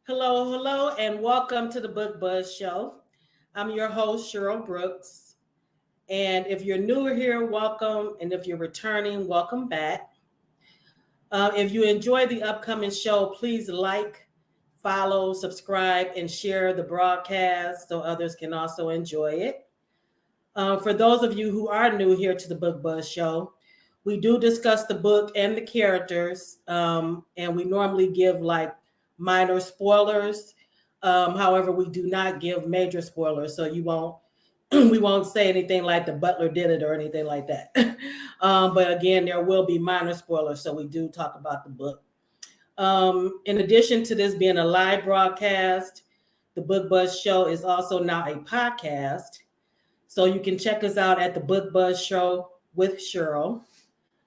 Hello, hello, and welcome to the Book Buzz Show. I'm your host, Cheryl Brooks. And if you're new here, welcome. And if you're returning, welcome back. If you enjoy the upcoming show, please like, follow, subscribe, and share the broadcast so others can also enjoy it. For those of you who are new here to the Book Buzz Show, we do discuss the book and the characters, and we normally give like minor spoilers. However, we do not give major spoilers, so you won't we won't say anything like the butler did it or anything like that. But again, there will be minor spoilers, so we do talk about the book. In addition to this being a live broadcast, the Book Buzz Show is also now a podcast. So you can check us out at the Book Buzz Show with Cheryl,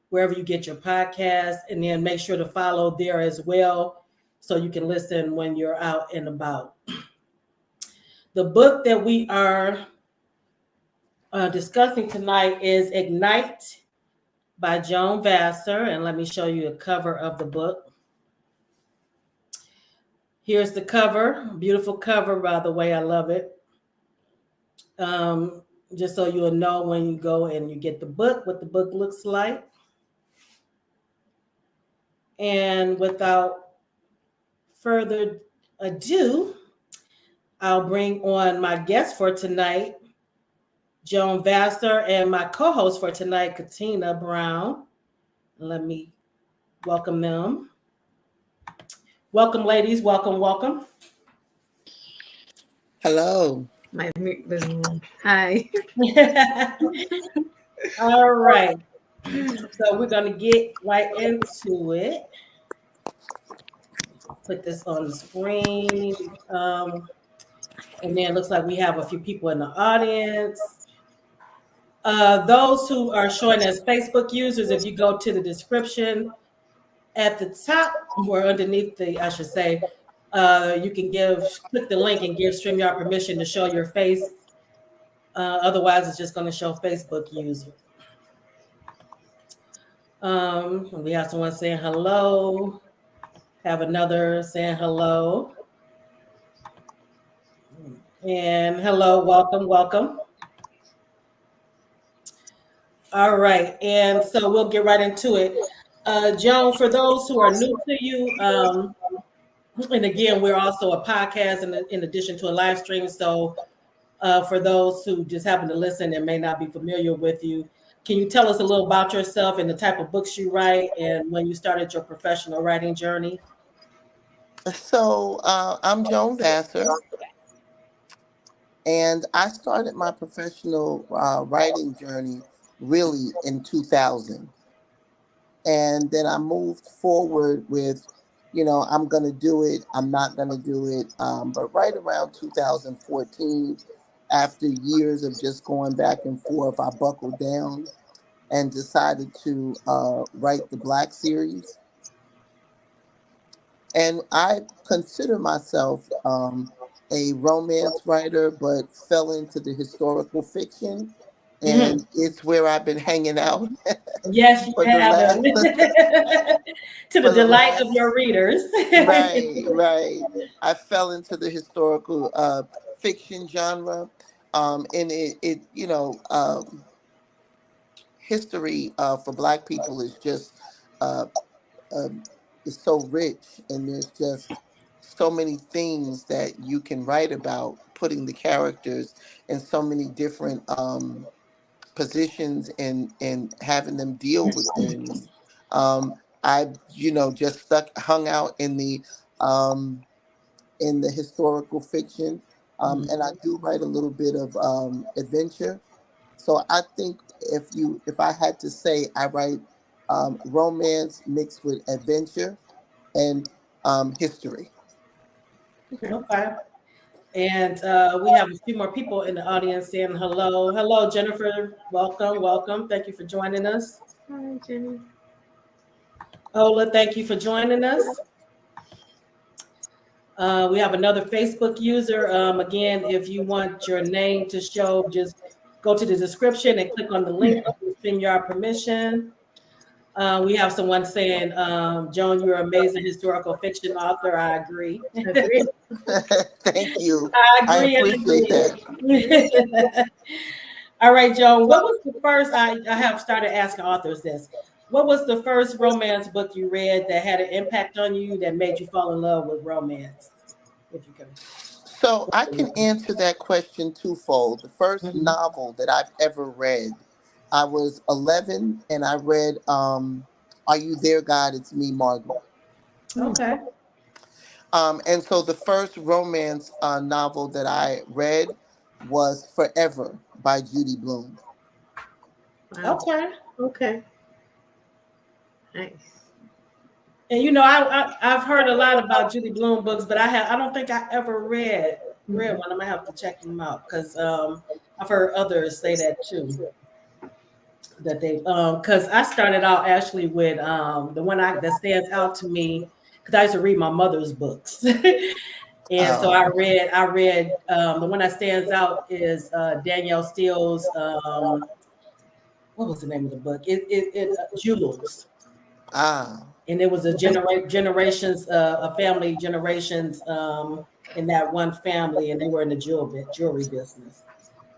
wherever you get your podcast, and then make sure to follow there as well so you can listen when you're out and about. The book that we are discussing tonight is Ignite by Joan Vassar, and let me show you a cover of the book. Here's the cover, beautiful cover, by the way, I love it. Just so you'll know when you go and you get the book, what the book looks like. And without further ado, I'll bring on my guest for tonight, Joan Vassar, and my co-host for tonight, Katina Brown. Let me welcome them. Welcome, ladies. Welcome, welcome. Hello. My mute was on. Hi. All right. So we're going to get right into it. Put this on the screen. And then it looks like we have a few people in the audience. Those who are showing as Facebook users, if you go to the description at the top or underneath I should say, you can click the link and give StreamYard permission to show your face. Otherwise, it's just going to show Facebook user. We have someone saying hello. Have another saying hello. And hello, welcome, welcome. All right, and so we'll get right into it. Joan, for those who are new to you, and again, we're also a podcast in addition to a live stream. So for those who just happen to listen and may not be familiar with you, can you tell us a little about yourself and the type of books you write and when you started your professional writing journey? So I'm Joan Vassar, and I started my professional writing journey really in 2000. And then I moved forward with, I'm going to do it, I'm not going to do it. But right around 2014, after years of just going back and forth, I buckled down and decided to write the Black series. And I consider myself a romance writer, but fell into the historical fiction. And it's where I've been hanging out. Yes, you have. To the delight of your readers. Right. I fell into the historical fiction genre. And history for Black people is just is so rich, and there's just so many things that you can write about, putting the characters in so many different positions and having them deal with things. I just hung out in the historical fiction, and I do write a little bit of adventure. So I think if I had to say, I write romance mixed with adventure and history. Okay. And we have a few more people in the audience saying hello. Hello, Jennifer. Welcome, welcome. Thank you for joining us. Hi, Jenny. Ola, thank you for joining us. We have another Facebook user. Again, if you want your name to show, just go to the description and click on the link with StreamYard permission. We have someone saying, Joan, you're an amazing historical fiction author. I agree. Agree. Thank you. I I agree and appreciate that. agree. All right, Joan, what was the first, I have started asking authors this. What was the first romance book you read that had an impact on you that made you fall in love with romance? If you can. So I can answer that question twofold. The first Mhm. novel that I've ever read, I was 11 and I read Are You There, God? It's Me, Margaret. Okay. And so the first romance novel that I read was Forever by Judy Blume. Wow. Okay. Okay. Nice. And I've heard a lot about Judy Blume books, but I don't think I ever read one. I might have to check them out because I've heard others say that too. That they because I started out actually with the one that stands out to me because I used to read my mother's books. And so Um, I read the one that stands out is Danielle Steele's what was the name of the book? It Jewels, ah, and it was generations, a family generations in that one family, and they were in the jewelry business.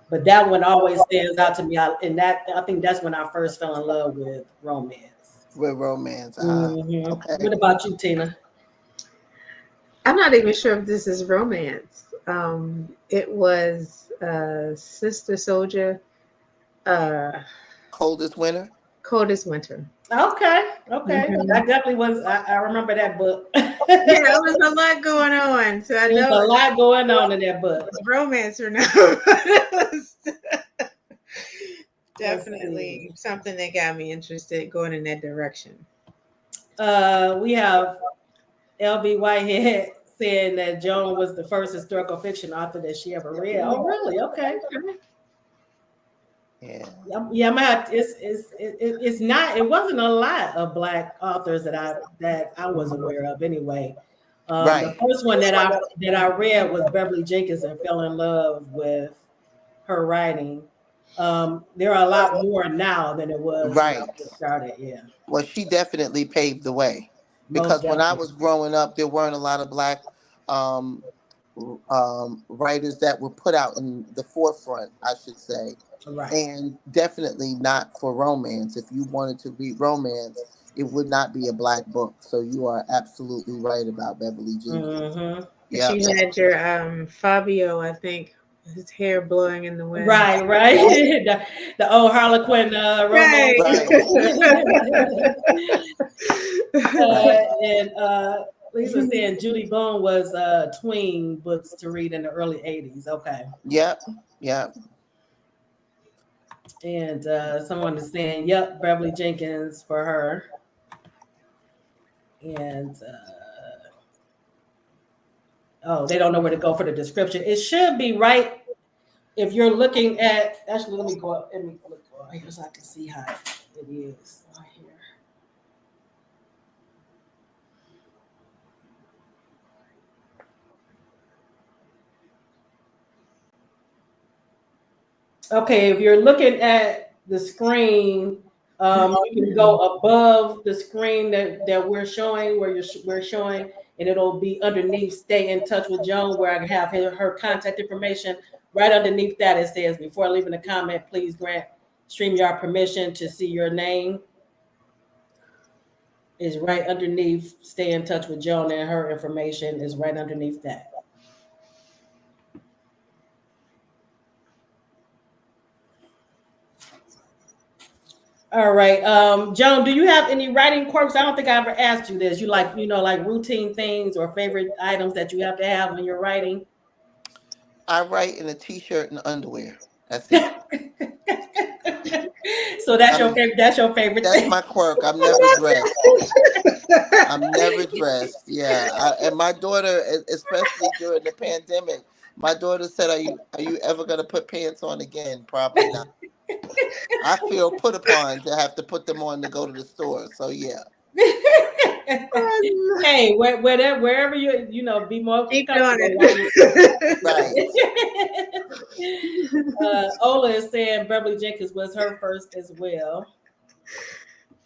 But that one always stands out to me, and that I think that's when I first fell in love with romance. with romance. Ah, What okay. about you, Tina? I'm not even sure if this is romance. It was Sister Soldier, uh, Coldest winter. Coldest Winter. Okay, okay, Mhm. that definitely was. I remember that book. Yeah, it was a lot going on. So I There's know a it lot going on in that book. was romance or not. It was Let's see. definitely something that got me interested going in that direction. We have LB Whitehead saying that Joan was the first historical fiction author that she ever read. Oh, really? Okay. Yeah. Yeah, it's not. It wasn't a lot of black authors that I was aware of anyway. The Right. first one that I read was Beverly Jenkins and fell in love with her writing. There are a lot more now than it was when I Right. first started. Yeah, Well, she definitely paved the way most because when I definitely. was growing up, there weren't a lot of black um, writers that were put out in the forefront, I should say, Right. and definitely not for romance. If you wanted to read romance, it would not be a black book. So you are absolutely right about Beverly Jenkins. Hmm. And she Yep. had your Fabio, I think, his hair blowing in the wind. Right, right. The old Harlequin romance. Right. Right. And Lisa saying Judy Blume was tween books to read in the early 80s. Okay. Yep. Yep. And someone is saying, yep, Beverly Jenkins for her. And oh, they don't know where to go for the description. It should be right if you're looking at, actually, let me go up. Let me look here so I can see how it is right here. Okay, if you're looking at the screen, you can go above the screen that we're showing, we're showing, and it'll be underneath. Stay in touch with Joan, where I can have her contact information. Right underneath that, it says, "Before leaving a comment, please grant StreamYard permission to see your name." Is right underneath. Stay in touch with Joan, and her information is right underneath that. All right. Joan, do you have any writing quirks? I don't think I ever asked you this. You like routine things or favorite items that you have to have when you're writing? I write in a t-shirt and underwear. That's it. So that's your I'm favorite. That's your favorite That's thing. my quirk. I'm never dressed. I'm never dressed. Yeah, and my daughter, especially during the pandemic, my daughter said, "Are you ever gonna put pants on again?" Probably not. I feel put upon to have to put them on to go to the store. So yeah, Hey, wherever be more Keep doing comfortable while you're it. right. Ola is saying Beverly Jenkins was her first as well.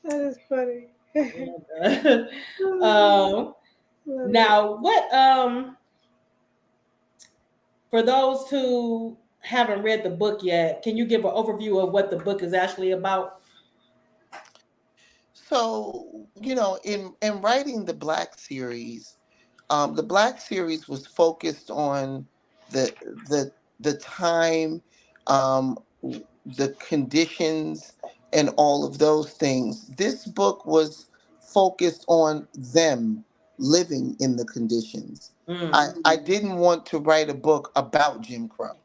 That is funny. um, Love it. now, what for those who haven't read the book yet, can you give an overview of what the book is actually about? So, in writing the Black series was focused on the the the time, the conditions, and all of those things. This book was focused on them living in the conditions. I, Mm, I didn't want to write a book about Jim Crow.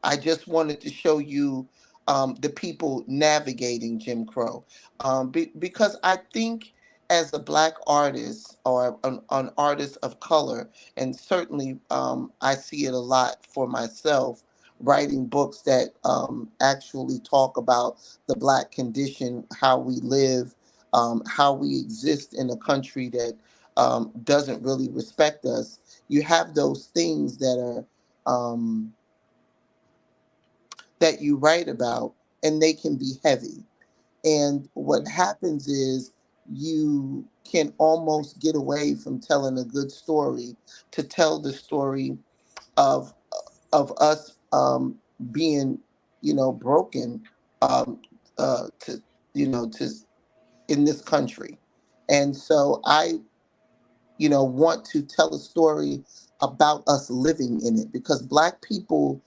I just wanted to show you the people navigating Jim Crow. Because I think as a Black artist or an artist of color, and certainly I see it a lot for myself, writing books that actually talk about the Black condition, how we live, how we exist in a country that doesn't really respect us. You have those things that you write about, and they can be heavy. And what happens is you can almost get away from telling a good story to tell the story of us being, broken, to to in this country. And so I want to tell a story about us living in it, because Black people,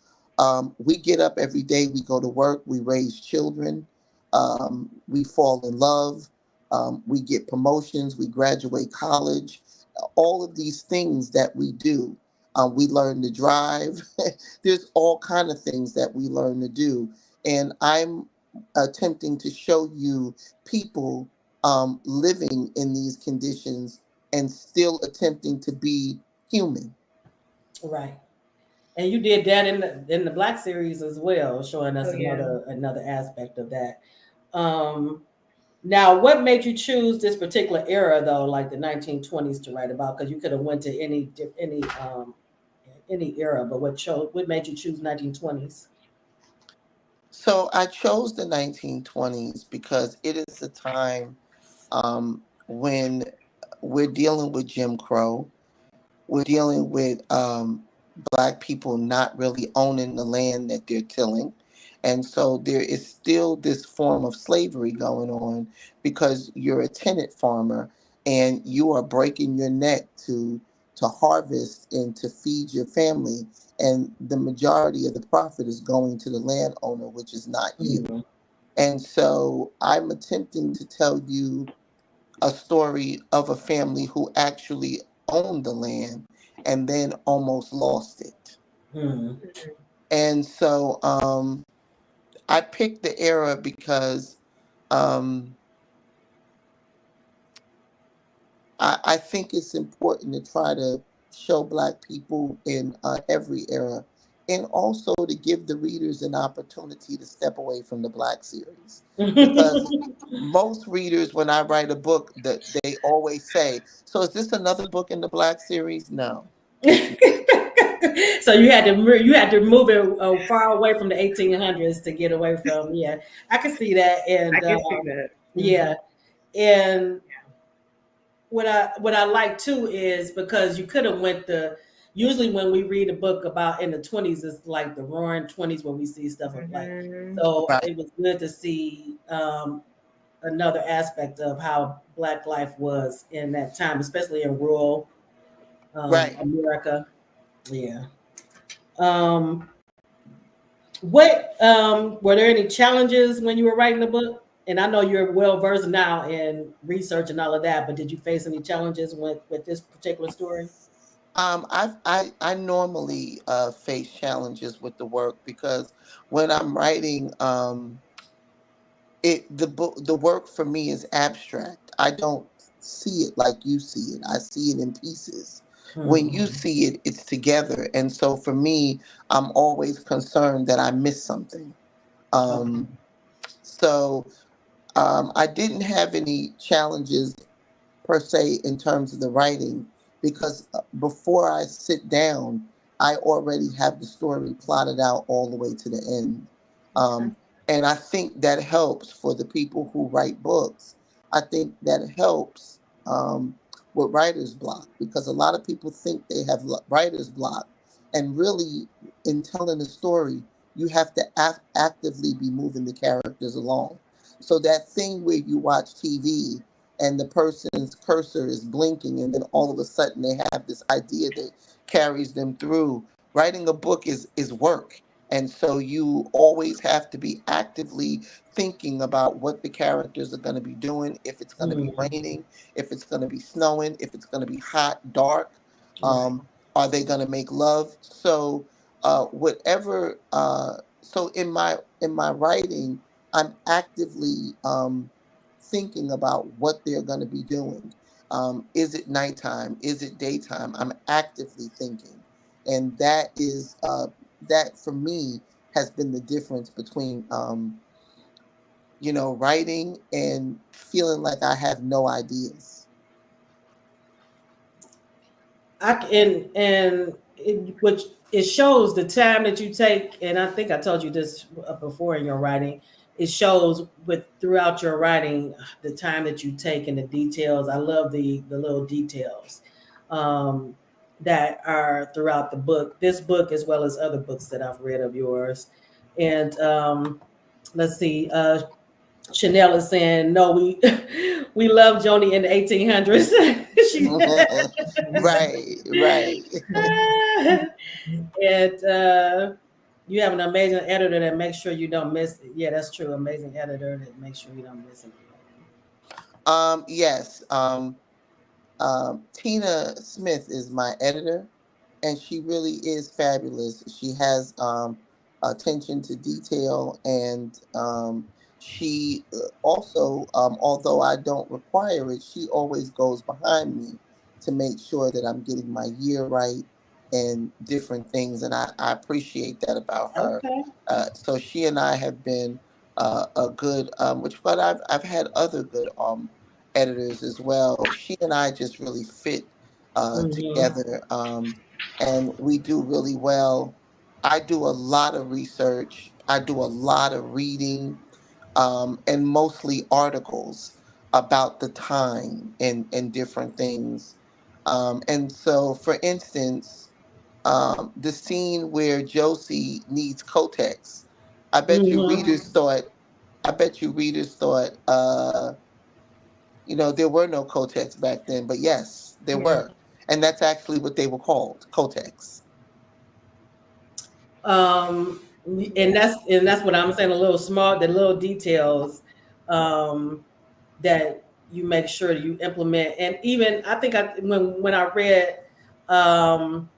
we get up every day, we go to work, we raise children, we fall in love, we get promotions, we graduate college, all of these things that we do. We learn to drive. There's all kind of things that we learn to do, and I'm attempting to show you people living in these conditions and still attempting to be human. right. And you did that in the Black series as well, showing Oh us yeah. another aspect of that. Um, Now, what made you choose this particular era though, like the 1920s, to write about? Because you could have went to any era, but what made you choose 1920s? So I chose the 1920s because it is a time when we're dealing with Jim Crow. We're dealing with Black people not really owning the land that they're tilling. And so there is still this form of slavery going on, because you're a tenant farmer and you are breaking your neck to harvest and to feed your family. And the majority of the profit is going to the landowner, which is not you. Mm, And so I'm attempting to tell you a story of a family who actually owned the land and then almost lost it. mm, Mhm. And so I picked the era because um, I think it's important to try to show Black people in every era, and also to give the readers an opportunity to step away from the Black series. Because most readers, when I write a book, that they always say, "So is this another book in the Black series?" No, it's not. So you had to move it far away from the 1800s to get away from. Yeah, I can see that, I and can see that. yeah, and what I like too is because you could have went the usually when we read a book about in the 20s, it's like the roaring 20s where we see stuff of like, Mm-hmm. so Right, it was good to see another aspect of how Black life was in that time, especially in rural right. America. Yeah. um what were there any challenges when you were writing the book? And I know you're well versed now in research and all of that, but did you face any challenges with this particular story? I normally face challenges with the work, because when I'm writing, the work for me is abstract. I don't see it like you see it. I see it in pieces. When you Hmm. see it, it's together. And so for me, I'm always concerned that I miss something. Okay. Um, so I didn't have any challenges per se in terms of the writing, because before I sit down, I already have the story plotted out all the way to the end. Okay. And I think that helps for the people who write books, I think that helps with writer's block, because a lot of people think they have writer's block, and really, in telling a story, you have to actively be moving the characters along. So that thing where you watch TV and the person's cursor is blinking, and then all of a sudden they have this idea that carries them through. Writing a book is work. And so you always have to be actively thinking about what the characters are going to be doing, if it's going to be Mm, raining, if it's going to be snowing, if it's going to be hot, dark. right. Are they going to make love? So whatever. So in my writing, I'm actively thinking about what they're going to be doing. Is it nighttime? Is it daytime? I'm actively thinking, and that for me has been the difference between writing and feeling like I have no ideas. Which it shows the time that you take, and I think I told you this before in your writing. It shows with throughout your writing the time that you take and the details. I love the little details um, that are throughout the book. This book, as well as other books that I've read of yours, and let's see. Chanel is saying, "No, we we love Joni in the 1800s." She Right, right. and you have an amazing editor that makes sure you don't miss it. Yeah, that's true. Amazing editor that makes sure you don't miss it. Yes. Tina Smith is my editor, and she really is fabulous. She has attention to detail, and she also, although I don't require it, she always goes behind me to make sure that I'm getting my year right and different things, and I appreciate that about her. Okay. So she and I have been a good, but I've had other good editors as well. She and I just really fit Mm-hmm. together, and we do really well. I do a lot of research. I do a lot of reading, and mostly articles about the time and different things. And so, for instance, the scene where Josie needs Kotex, I bet you Mm-hmm. readers thought, I bet you readers thought, there were no Kotex back then, but yes, there Yeah. were. And that's actually what they were called, Kotex. Um, and that's what I'm saying. The little details um, that you make sure you implement. And even I think when I read um,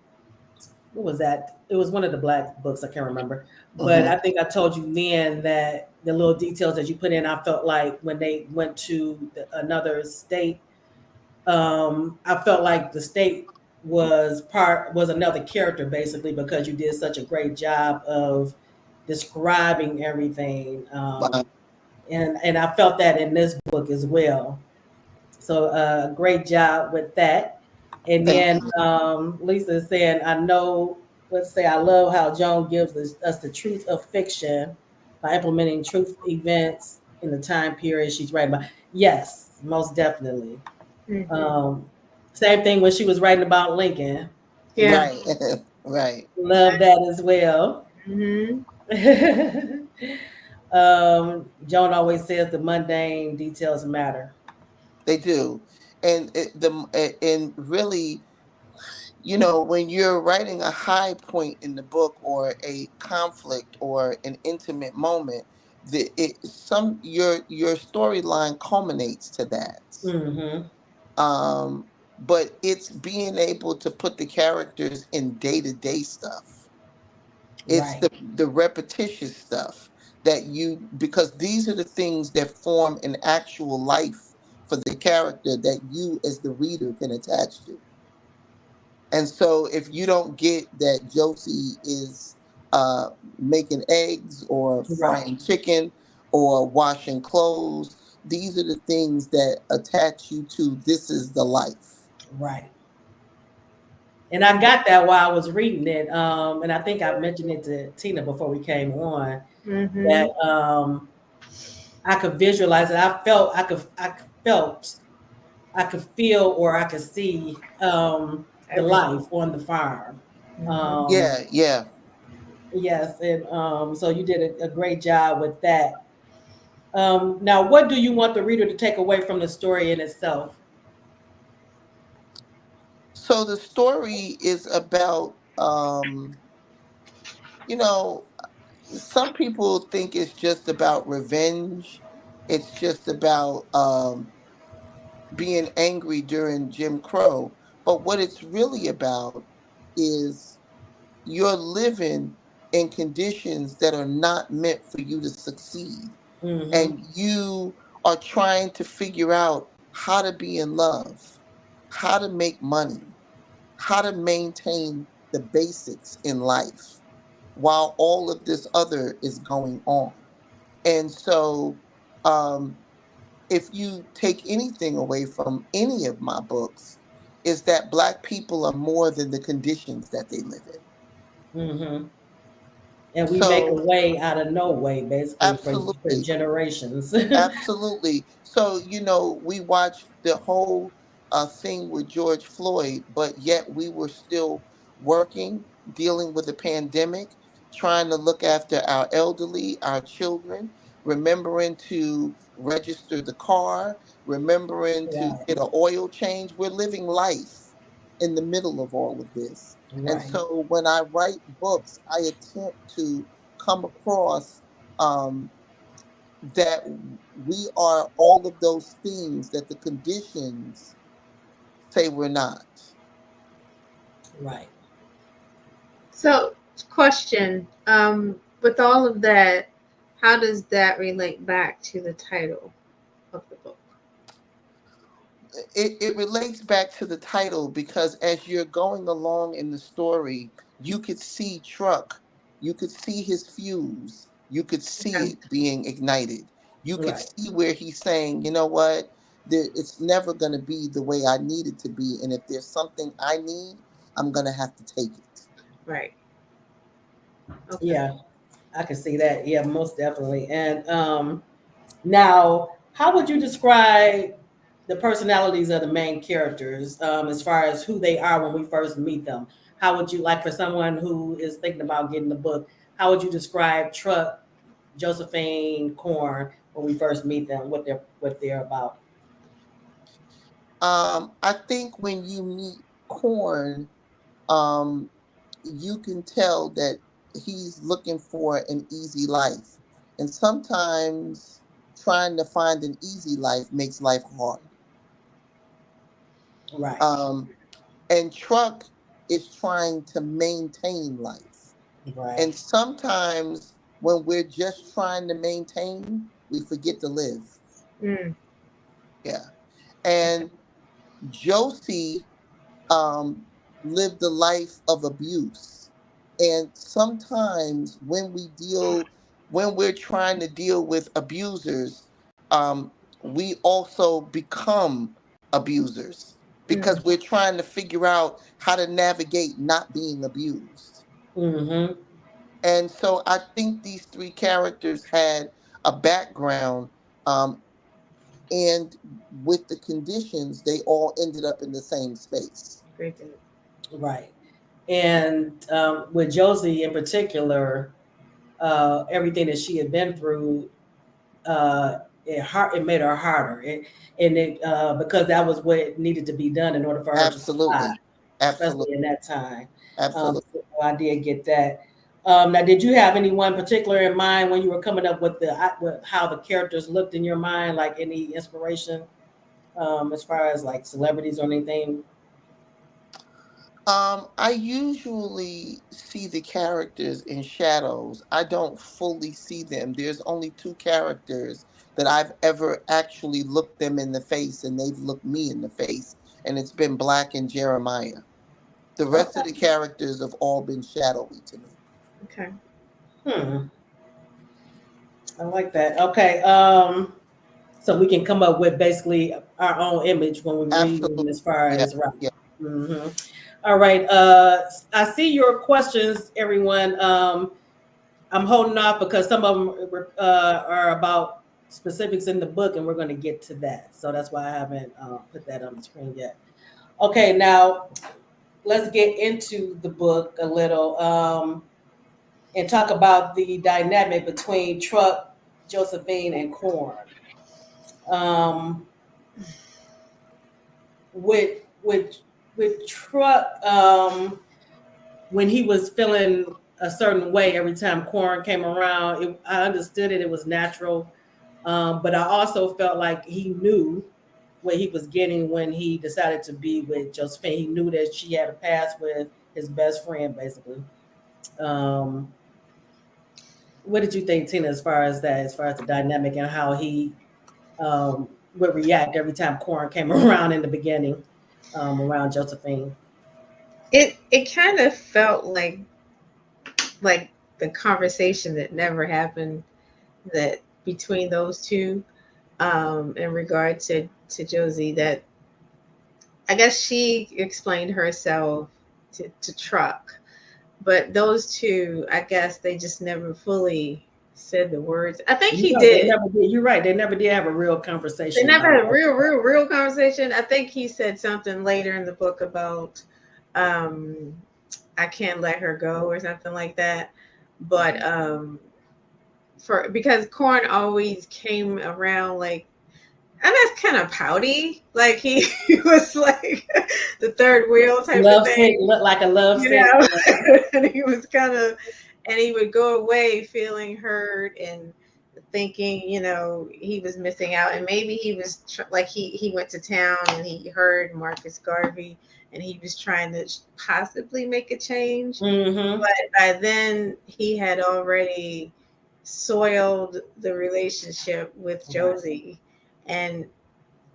what was that? It was one of the black books. I can't remember, but Hmm. I think I told you then that the little details that you put in, I felt like when they went to another state, I felt like the state was another character basically because you did such a great job of describing everything, and I felt that in this book as well. So great job with that. And Thank then you. Lisa is saying, I know, let's say, I love how Joan gives us the truth of fiction by implementing truth events in the time period she's writing about. Yes, most definitely. Hmm. Um, Same thing when she was writing about Lincoln. Yeah. Right, right. Love that as well. Hmm. Joan always says the mundane details matter. They do. And really, when you're writing a high point in the book, or a conflict, or an intimate moment, your storyline culminates to that. Hmm. But it's being able to put the characters in day-to-day stuff. It's Right, the repetitious stuff, because these are the things that form an actual life for the character that you as the reader can attach to. And so if you don't get that Josie is uh, making eggs, or right, frying chicken, or washing clothes, these are the things that attach you to this is the life. right. And I got that while I was reading it. And I think I mentioned it to Tina before we came on Hmm. that I could visualize it. I felt, I could feel or I could see the Everything. life on the farm. Hmm. Um, Yeah, yeah. yes, and so you did a great job with that. Now, what do you want the reader to take away from the story in itself? So the story is about, you know, some people think it's just about revenge. It's just about being angry during Jim Crow. But what it's really about is you're living in conditions that are not meant for you to succeed. Mm-hmm. And you are trying to figure out how to be in love, how to make money, how to maintain the basics in life while all of this other is going on. And so, um, if you take anything away from any of my books, is that Black people are more than the conditions that they live in. Mm-hmm. And we make a So, way out of no way, basically, for absolutely. generations. Absolutely. So, we watched the whole thing with George Floyd, but yet we were still working, dealing with the pandemic, trying to look after our elderly, our children, remembering to register the car, remembering to Right, get an oil change. We're living life in the middle of all of this. And right, so when I write books, I attempt to come across. That we are all of those things that the conditions say we're not. right. So, question, with all of that, how does that relate back to the title of the book? It relates back to the title because as you're going along in the story, you could see Truck, you could see his fuse, you could see Okay. it being ignited. You could Right. see where he's saying, you know what, it's never going to be the way I need it to be. And if there's something I need, I'm going to have to take it. Right. Okay. Yeah, I can see that. Yeah, most definitely. And now, how would you describe the personalities of the main characters as far as who they are when we first meet them? How would you like for someone who is thinking about getting the book? How would you describe Truck, Josephine, Corn when we first meet them? What they're about? I think when you meet Corn, um, you can tell that he's looking for an easy life. And sometimes trying to find an easy life makes life hard. Right. Um, and Truck is trying to maintain life. Right. And sometimes when we're just trying to maintain, we forget to live. Mm. Yeah. And Josie um, lived a life of abuse. And sometimes when we're trying to deal with abusers, um, we also become abusers Mm. because we're trying to figure out how to navigate not being abused. Mm-hmm. And so I think these three characters had a background, um, and with the conditions, they all ended up in the same space. Great deal. Right. And with Josie in particular, everything that she had been through, uh, it made her harder. And because that was what needed to be done in order for her to survive, Absolutely. Absolutely. especially in that time. Absolutely. So I did get that. Now, did you have anyone particular in mind when you were coming up with with how the characters looked in your mind? Like any inspiration as far as like celebrities or anything? I usually see the characters in shadows. I don't fully see them. There's only two characters that I've ever actually looked them in the face and they've looked me in the face, and it's been Black and Jeremiah. The rest Okay. of the characters have all been shadowy to me. Okay. Hmm. I like that. Okay. So we can come up with basically our own image when we read Absolutely. them as far Yeah. as right. Yeah. Hmm. All right. I see your questions, everyone. I'm holding off because some of them are about specifics in the book, and we're going to get to that. So that's why I haven't put that on the screen yet. Okay, now let's get into the book a little and talk about the dynamic between Truck, Josephine, and Corn. Um, with with with Truck, when he was feeling a certain way every time Corn came around, I understood it; it was natural. But I also felt like he knew what he was getting when he decided to be with Josephine. He knew that she had a past with his best friend, basically. Um, what did you think, Tina, as far as that, as far as the dynamic and how he um, would react every time Corn came around in the beginning, around Josephine? It kind of felt like the conversation that never happened, that between those two, in regard to Josie, that I guess she explained herself to Truck, but those two, I guess they just never fully said the words. I think he They did. never did. You're right. They never did have a real They conversation never about had a that. real conversation. I think he said something later in the book about, um, I can't let her go or something like that. But for because Corn always came around like, and that's kind of pouty. Like he was like the third wheel type of Love sick, thing, look like a love you sick. know. And he was kind of, and he would go away feeling hurt and thinking, he was missing out. And maybe he was like he went to town and he heard Marcus Garvey, and he was trying to possibly make a change. Mm-hmm. But by then he had already soiled the relationship with Right. Josie, and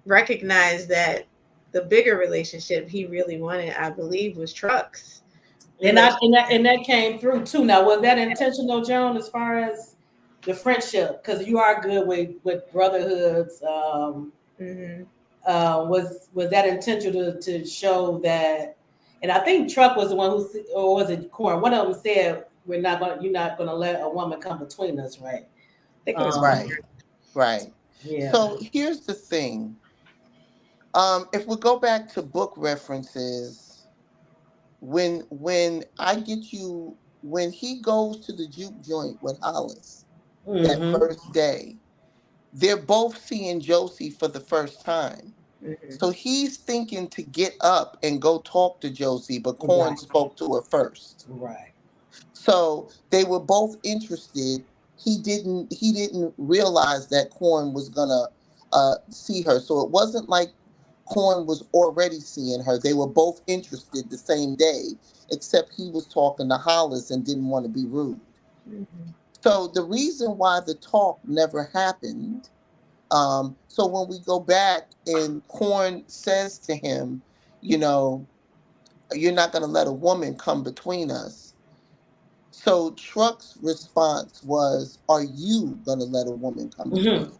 recognized that the bigger relationship he really wanted, I believe, was Truck's And I relationship. and that came through too. Now, was that intentional, Joan, as far as the friendship? Because you are good with brotherhoods. Hmm. Was that intentional to show that? And I think Truck was the one who, or was it Corn? One of them said, you're not gonna let a woman come between us, right? I think it was Um, Right, Corn. right. yeah. So here's the thing. If we go back to book references, when I get you when he goes to the juke joint with Hollis that Mm-hmm. first day, they're both seeing Josie for the first time. Hmm. So he's thinking to get up and go talk to Josie, but Corn Right. spoke to her first. Right. So they were both interested. He didn't realize that Corn was gonna see her. So it wasn't like Corn was already seeing her. They were both interested the same day, except he was talking to Hollis and didn't want to be rude. Hmm. So the reason why the talk never happened, so when we go back and Corn says to him, you know, you're not going to let a woman come between us. So Truck's response was, are you going to let a woman come between Mm-hmm. us?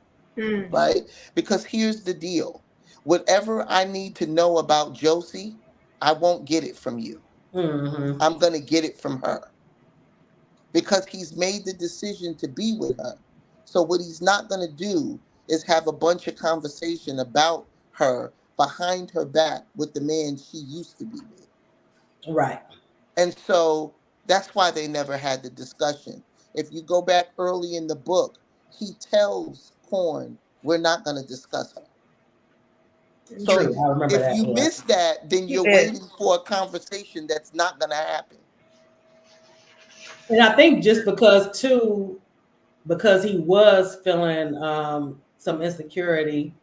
Hmm. Right? Because here's the deal. Whatever I need to know about Josie, I won't get it from you. Mm-hmm. I'm going to get it from her because he's made the decision to be with her. So what he's not going to do is have a bunch of conversation about her behind her back with the man she used to be with. Right. And so that's why they never had the discussion. If you go back early in the book, he tells Corn, we're not going to discuss her. So True. I remember if that. you Yeah. miss that, then He you're did. waiting for a conversation that's not going to happen. And I think just because too, because he was feeling some insecurity,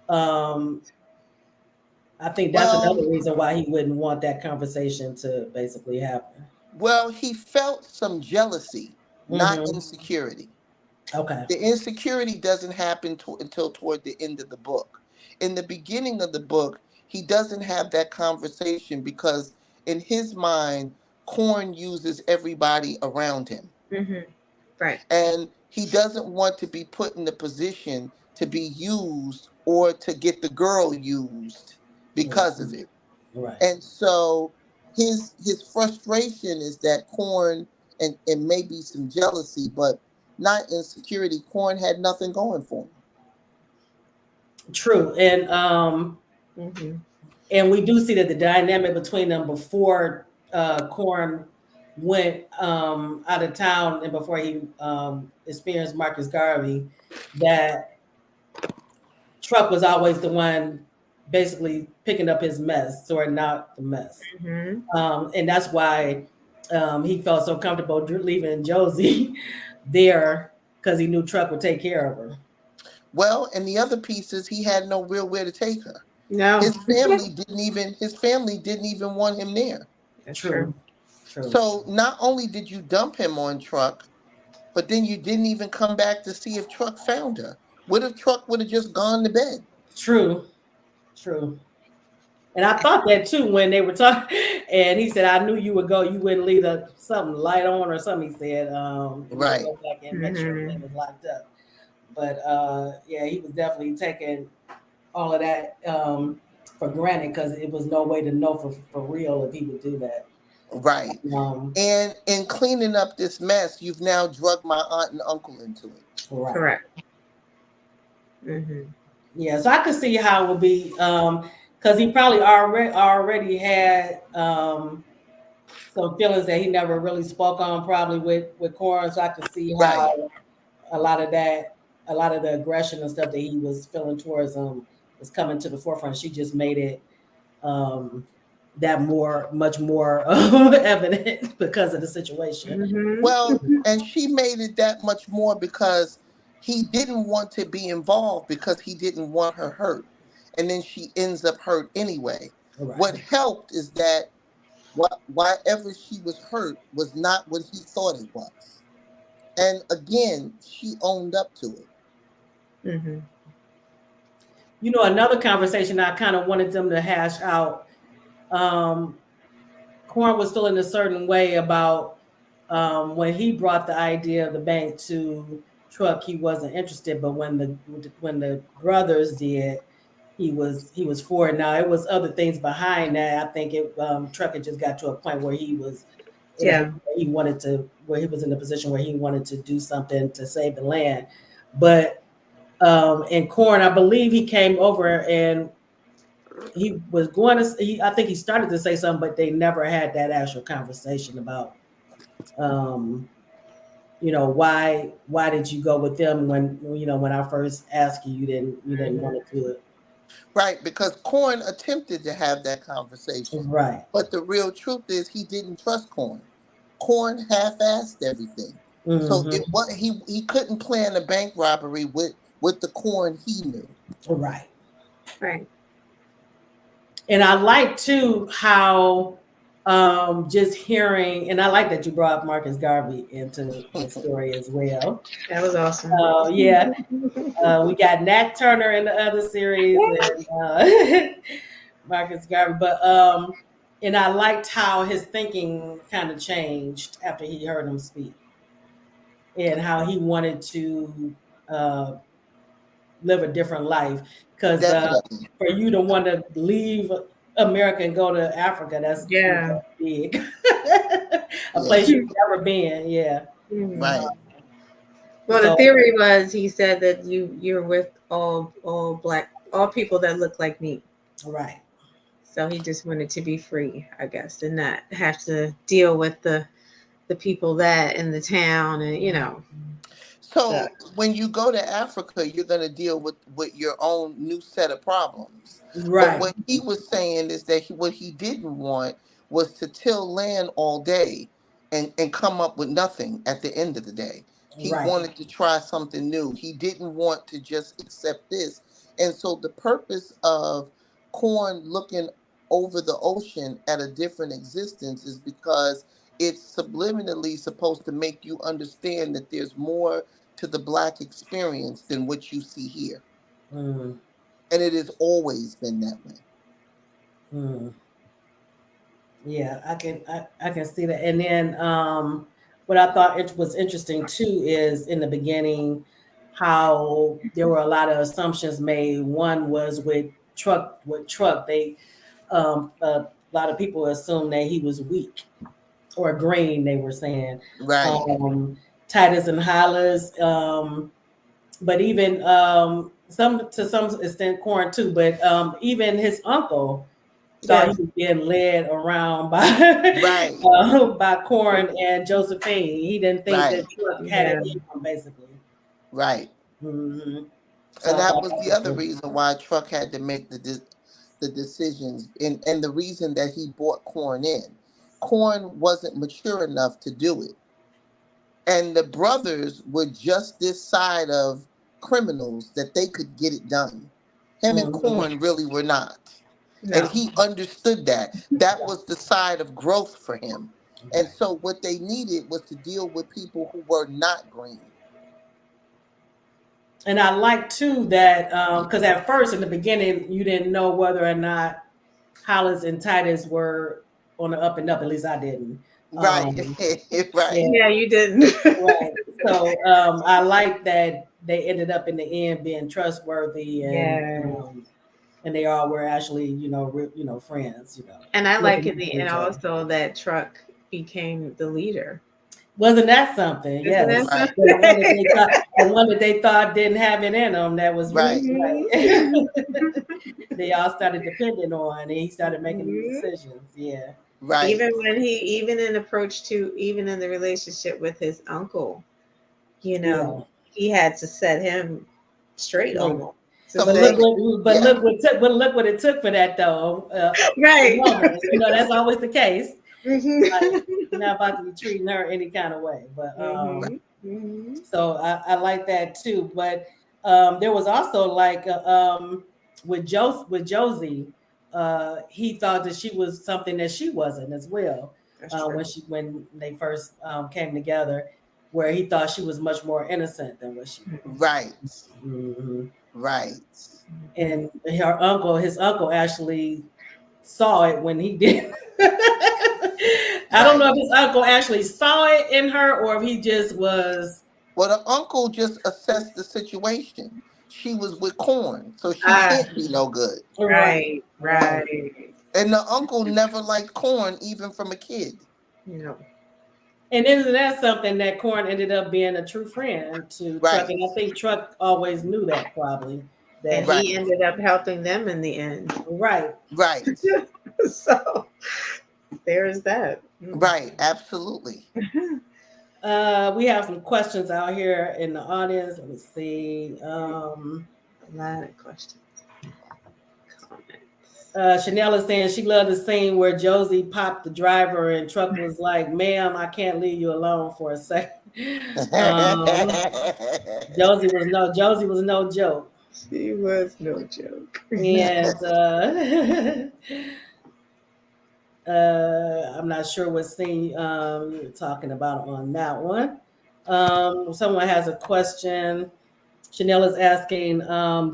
um, I think that's Well, another reason why he wouldn't want that conversation to basically happen. well, he felt some jealousy, not Mm-hmm. insecurity. Okay. The insecurity doesn't happen until toward the end of the book. In the beginning of the book, he doesn't have that conversation because in his mind, Corn uses everybody around him. Hmm. Right. And he doesn't want to be put in the position to be used or to get the girl used because Right. of it. Right. And so his frustration is that Corn and maybe some jealousy, but not insecurity. Corn had nothing going for him. True. Mm-hmm. And we do see that the dynamic between them before Corn went out of town and before he experienced Marcus Garvey, that Truck was always the one basically picking up his mess, sorting out the mess. Mm-hmm. And that's why he felt so comfortable leaving Josie there because he knew Truck would take care of her. Well, and the other piece is he had no real where to take her. No, His family didn't even want him there. that's true. True, true, So not only did you dump him on Truck, but then you didn't even come back to see if Truck found her. What if Truck would have just gone to bed? true, true. And I thought that too when they were talking. And he said, "I knew you would go. You wouldn't leave something light on or something." He said, "You would Right. go back and make sure Mm-hmm. everything was locked up." But yeah, he was definitely taking all of that for granted because it was no way to know for real if he would do that. Right. Um, And in cleaning up this mess, you've now drugged my aunt and uncle into it. right. Correct. Mm-hmm. Yeah, so I could see how it would be because he probably already had some feelings that he never really spoke on probably with Corin. So I could see Right. how a lot of that, a lot of the aggression and stuff that he was feeling towards him was coming to the forefront. She just made it um, that much more evident because of the situation. Well, Mm-hmm. and she made it that much more because he didn't want to be involved because he didn't want her hurt. And then she ends up hurt anyway. Right. What helped is that whatever she was hurt was not what he thought it was. And again, she owned up to it. Mm-hmm. You know, another conversation I kind of wanted them to hash out. Um, Corn was feeling a certain way about when he brought the idea of the bank to Truck. He wasn't interested, but when the brothers did, he was for it. Now it was other things behind that. I think Truck had just got to a point where he was Yeah. he wanted to where he was in a position where he wanted to do something to save the land, but in Corn, I believe he came over and he was going to. I think he started to say something, but they never had that actual conversation about, um, why did you go with them when I first asked you, you didn't Mm-hmm. want to do it. Right, because Corn attempted to have that conversation. Right. But the real truth is he didn't trust Corn. Corn half-assed everything. So Hmm. he couldn't plan a bank robbery with the Corn he knew. Right. Right. And I like too how just hearing, and I like that you brought Marcus Garvey into the story as well. That was awesome. Yeah, we got Nat Turner in the other series and Marcus Garvey, but and I liked how his thinking kind of changed after he heard him speak, and how he wanted to uh, live a different life. Because Definitely. for you to want to leave America and go to Africa, that's Yeah. big, a Yeah. place you've never been. Yeah. Mhm. Right. Well, the So theory was he said that you're with all people that look like me. right. So he just wanted to be free, I guess, and not have to deal with the people that in the town and the So when you go to Africa, you're going to deal with your own new set of problems. But Right. what he was saying is that what he didn't want was to till land all day and come up with nothing at the end of the day. He Right. wanted to try something new. He didn't want to just accept this. And so the purpose of Corn looking over the ocean at a different existence is because it's subliminally supposed to make you understand that there's more to the black experience than what you see here. Mm, And it has always been that way. mm. Yeah, I can see that. And then what I thought it was interesting too is in the beginning how there were a lot of assumptions made. One was with truck they a lot of people assumed that he was weak or green. They were saying Right. um, Titus and Hylas, but even some to some extent Corn too. But even his uncle thought Yes. he was being led around by Right. by Corn and Josephine. He didn't think Right. that Truck had it Yeah. in him, basically. Right. Hmm. So And I that thought was that the was other reason why Truck had to make the decisions, and the reason that he brought Corn in. Corn wasn't mature enough to do it. And the brothers were just this side of criminals that they could get it done. Him and hmm Corn really were not. And No. he understood that. That was the side of growth for him. And right. so what they needed was to deal with people who were not green. And I like too that because at first in the beginning you didn't know whether or not Hollis and Titus were on the up and up. At least I didn't. Right. Um, Right. yeah, Yeah, you didn't. right. So I like that they ended up in the end being trustworthy Yeah. and they all were actually friends. And I like Looking in out the for end each other. also that Truck became the leader. Wasn't that something? Isn't that Yes. Right. The one that they thought didn't have it in them. That was Right. right. something? They all started depending on, and he started making the Mhm. decisions. Yeah. Right. Even when he, even in approach to, even in the relationship with his uncle, you know, Yeah. he had to set him straight Straight. almost to Some But say, things. Yeah. look what it took for that though. The right. woman, that's always the case. Like Hmm. you're not about to be treating her any kind of way. But Hmm. Hmm. so I like that too. But there was also like with Josie, he thought that she was something that she wasn't as well. That's true. When they first came together, where he thought she was much more innocent than what she was. Right. Hmm. Right. Mhm. And his uncle actually saw it when he did. I don't Right. know if his uncle actually saw it in her or if he just was. Well, the uncle just assessed the situation. She was with Corn, so she Ah, can't be no good. Right, right, right. right. And the uncle never liked Corn, even from a kid. You know, And isn't that something that Corn ended up being a true friend to Truck? Right. And I think Truck always knew that probably. and That he Right. ended up helping them in the end. right. Right. So there's that. Mm. Right. Absolutely. We have some questions out here in the audience. Let me see. A lot of questions, comments. Chanel is saying she loved the scene where Josie popped the driver and Truck was like, "Ma'am, I can't leave you alone for a second." Um, Josie was no joke, She was no joke. and I'm not sure what scene you're talking about on that one. Someone has a question. Chanel is asking,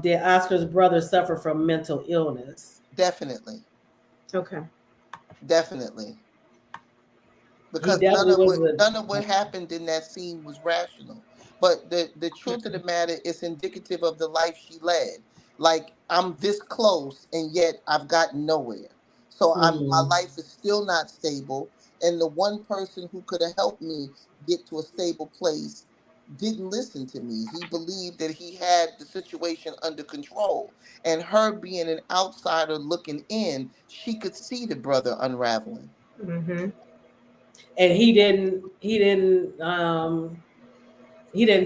did Oscar's brother suffer from mental illness? Definitely. Okay. Definitely. He Because definitely was none of what happened in that scene was rational. But the truth of the matter is indicative of the life she led. Like, I'm this close and yet I've gotten nowhere. So my mm, life is still not stable, and the one person who could have helped me get to a stable place didn't listen to me. He believed that he had the situation under control. And her being an outsider looking in, she could see the brother unraveling. Mm-hmm. and he didn't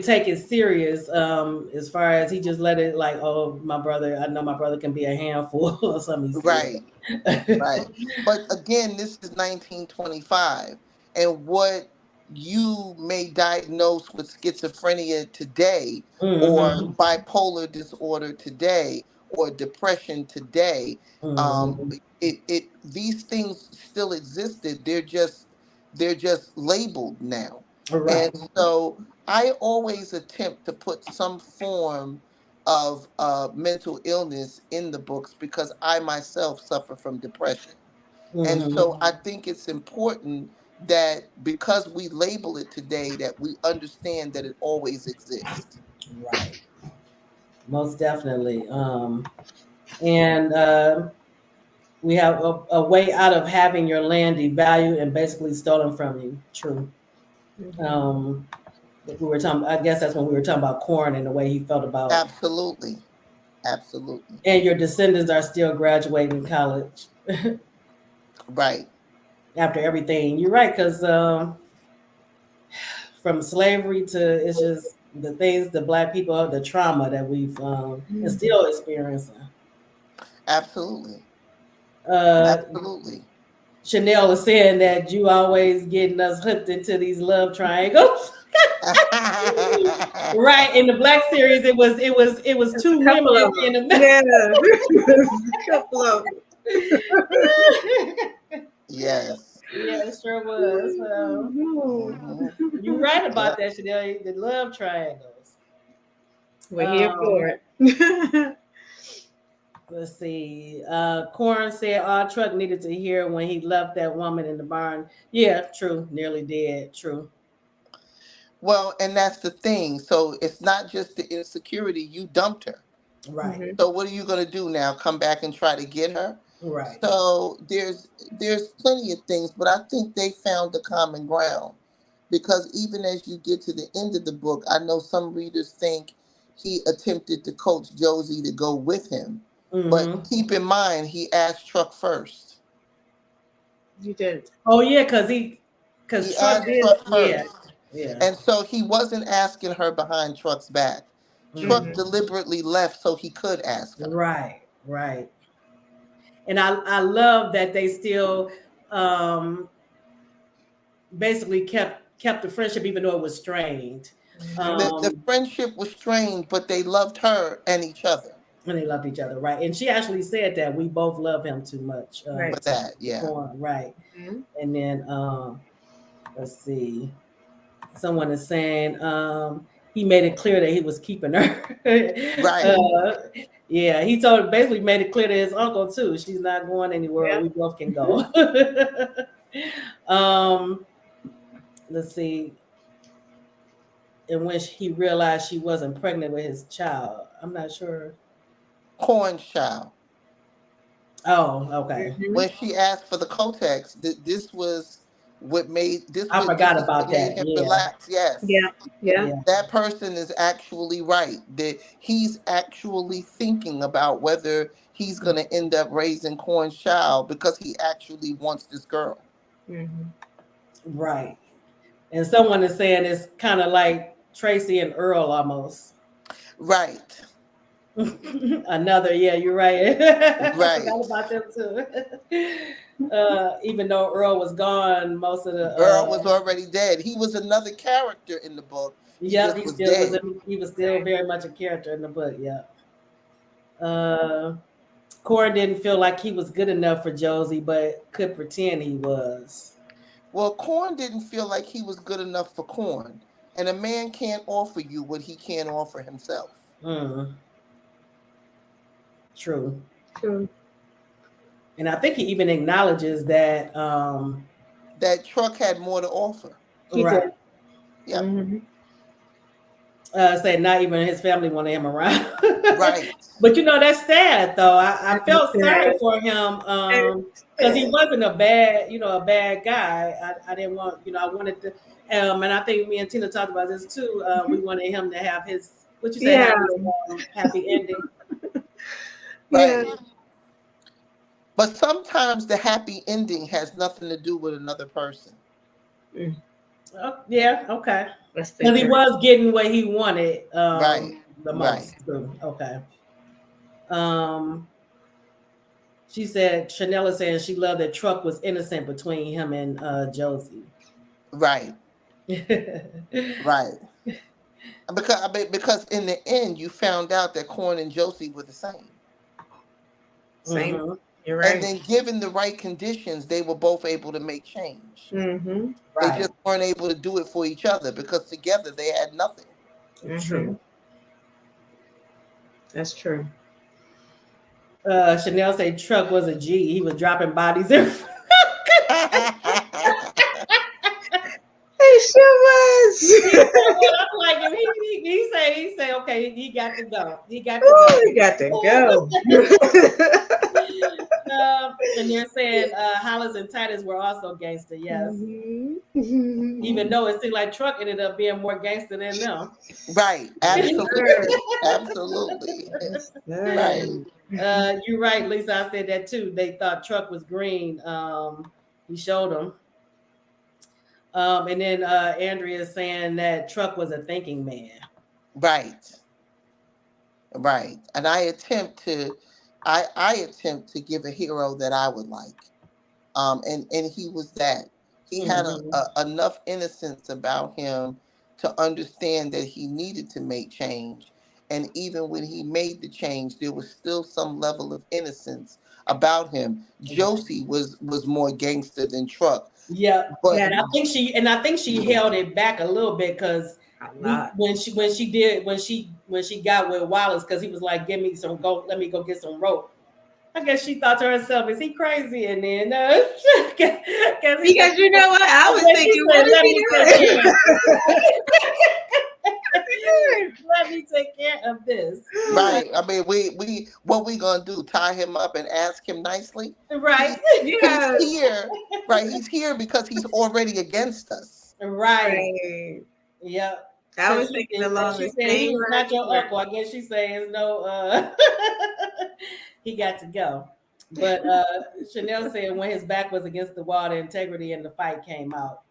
take it serious as far as he just let it like, oh, my brother, I know my brother can be a handful or something he Right. said. Right. But again, this is 1925. And what you may diagnose with schizophrenia today, or Hmm. bipolar disorder today, or depression today, um, Hmm. these things still existed. They're just labeled now. And Right. so I always attempt to put some form of mental illness in the books because I myself suffer from depression. And so Hmm. I think it's important that because we label it today, that we understand that it always exists. Right. Most definitely. And we have a way out of having your land devalued and basically stolen from you. True. Mm-hmm. Um, We were talking. I guess that's when we were talking about Corn and the way he felt about. Absolutely. Absolutely. And your descendants are still graduating college Right. after everything. You're right, because from slavery to it's just the things the Black people, the trauma that we've and still experiencing. Absolutely. Uh, Absolutely. Chanel is saying that you always getting us hooked into these love triangles. Right, in the Black series, it was two A couple women of them. in the middle. Yeah, a couple of them. Yes. Yeah, it sure was. Well, Mhm. you're right about Yep. that, Chanel. The love triangles. We're here for Um, it. let's see. Corn said all Truck needed to hear when he left that woman in the barn. Yeah, true. Nearly dead. True. Well, and that's the thing. So it's not just the insecurity. You dumped her. Right. Mhm. So what are you going to do now? Come back and try to get her? Right. So there's plenty of things, but I think they found the common ground because even as you get to the end of the book, I know some readers think he attempted to coach Josie to go with him, but Mm-hmm. keep in mind he asked Truck first. You did. Oh yeah, because He Truck asked did. Truck Yeah. first, Yeah. and so he wasn't asking her behind Truck's back. Truck Mm-hmm. Mhm. deliberately left so he could ask her. Right. Right. And I love that they still um basically kept the friendship even though it was strained. Mhm. The Um friendship was strained, but they loved her and each other and they loved each other, right? And she actually said that we both love him too much Right. for that. Yeah. right. Mhm. And then let's see, someone is saying he made it clear that he was keeping her. Right. Yeah, he told basically made it clear to his uncle too. She's not going anywhere. Yeah. We both can go. um, let's see. In which he realized she wasn't pregnant with his child. I'm not sure. Corn's child. Oh, okay. Mhm. When she asked for the Kotex, I this forgot is what about made that. him Yeah, relax. Yes. Yeah. Yeah. yeah, That person is actually right. That he's actually thinking about whether he's gonna end up raising Corn's child because he actually wants this girl. Mhm. right. And someone is saying it's kind of like Tracy and Earl almost. Right. Another, yeah, you're right. I Right. forgot about them too. Even though Earl was gone, most of the Earl was already dead. He was another character in the book. He yep, just was dead. he was still very much a character in the book. Yeah. Uh, Cora didn't feel like he was good enough for Josie, but could pretend he was. Well, Corn didn't feel like he was good enough for Corn. And a man can't offer you what he can't offer himself. Mm, true. True. And I think he even acknowledges that. That Truck had more to offer. He did. Right. Yep. Mhm. Say not even his family wanted him around. Right. But that's sad though. I That is felt sorry sad. for him That is because he sad. wasn't a bad guy. I didn't want, I wanted to, and I think me and Tina talked about this too. We wanted him to have his, what you say, Yeah. have his happy ending. Yeah. Right. But sometimes the happy ending has nothing to do with another person. Mm. Oh, yeah, okay. That's Because he picture. was getting what he wanted Right. the Right. most. True. Okay. Um, she said Chanel is saying she loved that Truck was innocent between him and Josie. Right. Right. Because in the end you found out that Corn and Josie were the same. Same. Hmm. You're And right. then given the right conditions, they were both able to make change. Mm-hmm. They Right. just weren't able to do it for each other because together they had nothing. Mm-hmm. True. That's true. Chanel said Truck was a G. He was dropping bodies every. He sure was. I'm like, if he say, okay, he got to go. He got to Ooh, go. you got to go. And they're saying Hollis and Titus were also gangster, yes. Even Mhm. though it seemed like Truck ended up being more gangster than them. Right. Yes, sir. Absolutely. Absolutely. Yes, Right. sir. You're right, Lisa. I said that too. They thought Truck was green. He showed them. And then Andrea is saying that Truck was a thinking man. Right. Right. And I attempt to give a hero that I would like. And he was that. He had Mm-hmm. enough innocence about him to understand that he needed to make change. And even when he made the change, there was still some level of innocence about him. Josie was more gangster than Truck, Yep. but Yeah, And I think she held it back a little bit because a lot. when she got with Wallace, because he was like, give me some go, let me go get some rope. I guess she thought to herself, is he crazy? And then because he said, Because you know what? I was she thinking, what said, is let he me take care. doing? Let me take care of this. right. I mean, we what we gonna do? Tie him up and ask him nicely? Right. He's Yeah, here, right? He's here because he's already against us. Right. right. Yep. I Because was she thinking and along she the said he same was not lines your you were. uncle. I guess she's saying no he got to go. But Chanel said when his back was against the wall, the integrity in the fight came out.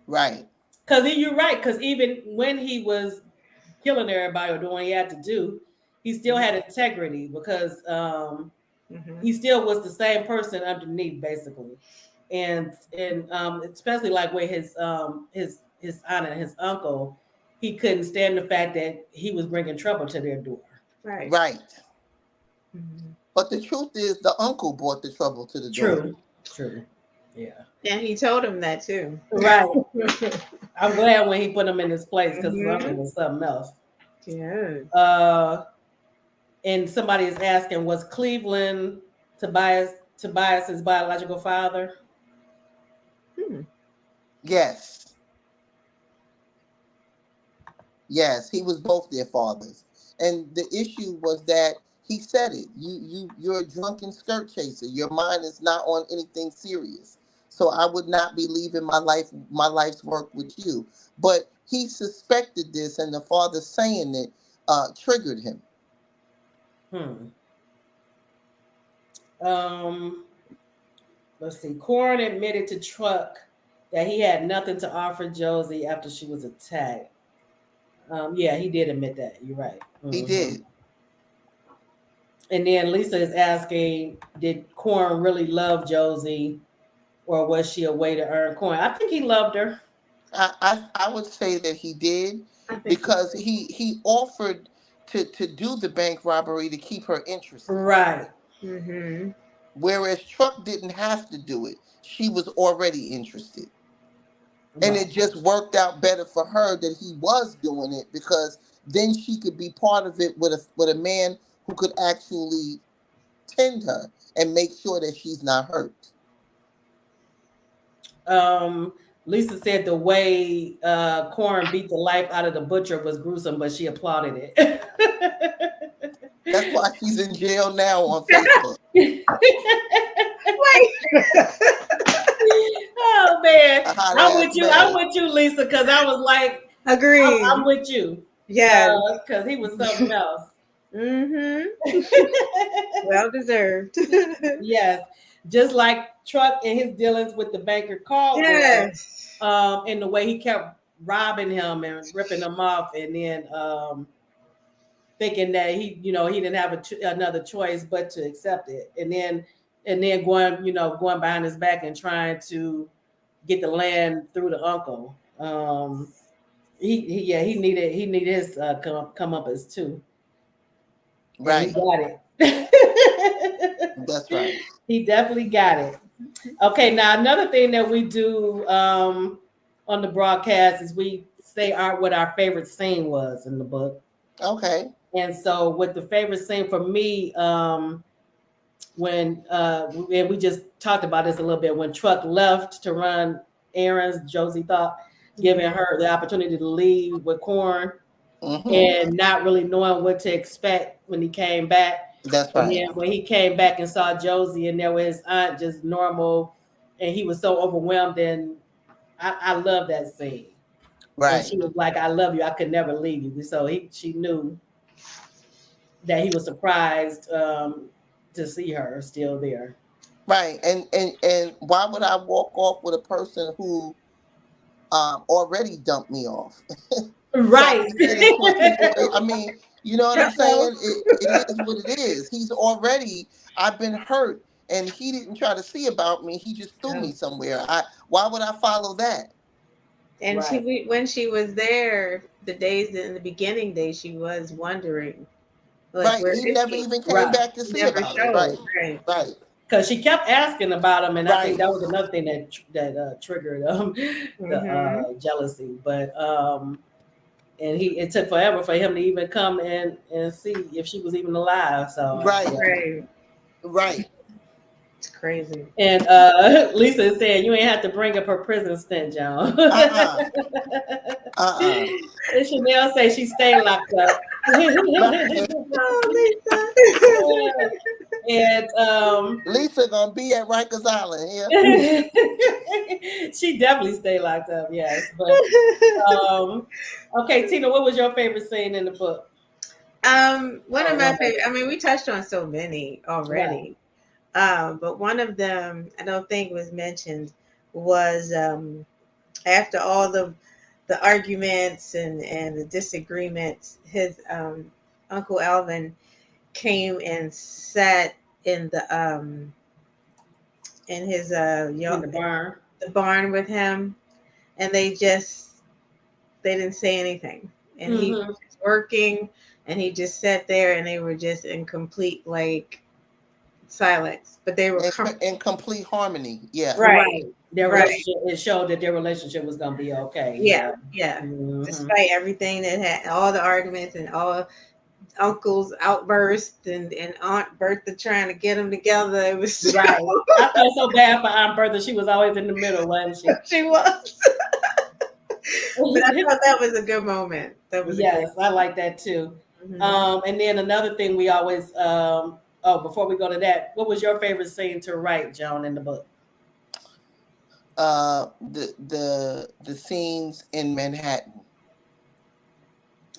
Right. Because you're right, because even when he was killing everybody or doing what he had to do, he still had integrity because Mhm. he still was the same person underneath, basically. And especially like with his aunt and his uncle, he couldn't stand the fact that he was bringing trouble to their door. Right. Right. Mhm. But the truth is, the uncle brought the trouble to the door. True, true, yeah, And he told him that too. right. I'm glad when he put him in his place because his uncle Mhm. was something else. Yeah. Uh, and somebody is asking, was Cleveland Tobias's biological father? Hmm. Yes. Yes, he was both their fathers. And the issue was that he said it. You're a drunken skirt chaser. Your mind is not on anything serious. So I would not be leaving my life's work with you. But he suspected this, and the father saying it triggered him. Hmm. Um, let's see. Corn admitted to Truck that he had nothing to offer Josie after she was attacked. Yeah, he did admit that. You're right. He Hmm. did. And then Lisa is asking, did Corn really love Josie, or was she a way to earn coin? I think he loved her. I would say that he did I think so because too. he offered to do the bank robbery to keep her interested. Right. Mhm. Whereas Truck didn't have to do it. She was already interested. And Right. it just worked out better for her that he was doing it because then she could be part of it with a man who could actually tend her and make sure that she's not hurt. Um, Lisa said the way Corn beat the life out of the butcher was gruesome, but she applauded it. That's why she's in jail now on Facebook. Wait. Oh man, A hot I'm ass with you. I'm man. with you, Lisa, because I was like, I'm Agreed. with you, Yes. because he was something else. Mhm. Well deserved. Yes, just like Truck and his dealings with the banker Caldwell, Yes. and the way he kept robbing him and ripping him off, and then thinking that he didn't have another choice but to accept it, and then going behind his back and trying to get the land through the uncle. He needed his come up as too, and he Right. got it. That's right. He definitely got it. Okay, now another thing that we do on the broadcast is we say what our favorite scene was in the book. Okay. And so, with the favorite scene for me, when and we just talked about this a little bit, when Truck left to run errands, Josie thought giving her the opportunity to leave with Corn Hmm. and not really knowing what to expect when he came back. That's And right. then when he came back and saw Josie and there was his aunt just normal, and he was so overwhelmed. And I love that scene when Right. she was like, "I love you. I could never leave you." So she knew that he was surprised to see her still there. Right. And why would I walk off with a person who already dumped me off? So I'm Right. gonna get into a situation. I mean, you know what I'm Uh-oh. saying? It is what it is. He's already. I've been hurt, and he didn't try to see about me. He just threw me Oh. somewhere. Why would I follow that? And Right. when she was there, the days in the beginning days, she was wondering, like, Right. where He is never he? even came Right. back to He see never about it. Right. showed. Right. Right. Because she kept asking about him, and I think Right. that was another thing that triggered the Mm-hmm. jealousy. But and it took forever for him to even come and see if she was even alive. So Right. yeah. Right. Right. It's crazy. And Lisa is saying you ain't have to bring up her prison stint, John. Uh-uh. Uh-uh. And Chanel say she stayed locked up. Right. Oh, And Lisa gonna be at Rikers Island here. she definitely stayed locked up, yes. But Lisa. okay, Tina, what was your favorite scene in the book? One of Or my one favorite. I mean, we touched on so many right. already. But one of them I don't think was mentioned was after all the arguments and the disagreements, his Uncle Alvin came and sat in his In the barn. the barn with him, and they didn't say anything, and he Mm-hmm. was just working, and he just sat there, and they were just in complete like silence, but they were comfortable. In complete harmony. Yeah. Right, Right. Their right. relationship, it showed that their relationship was gonna be okay. Yeah, Yeah. yeah. Mm-hmm. Despite everything that had, all the arguments and all uncle's outbursts and Aunt Bertha trying to get them together, it was Right. I felt so bad for Aunt Bertha. She was always in the middle, wasn't she was. But I she? thought that was a good moment. That was a great. Yes, I like that too. Hmm. And then another thing we always before we go to that, what was your favorite scene to write, Joan, in the book? The scenes in Manhattan,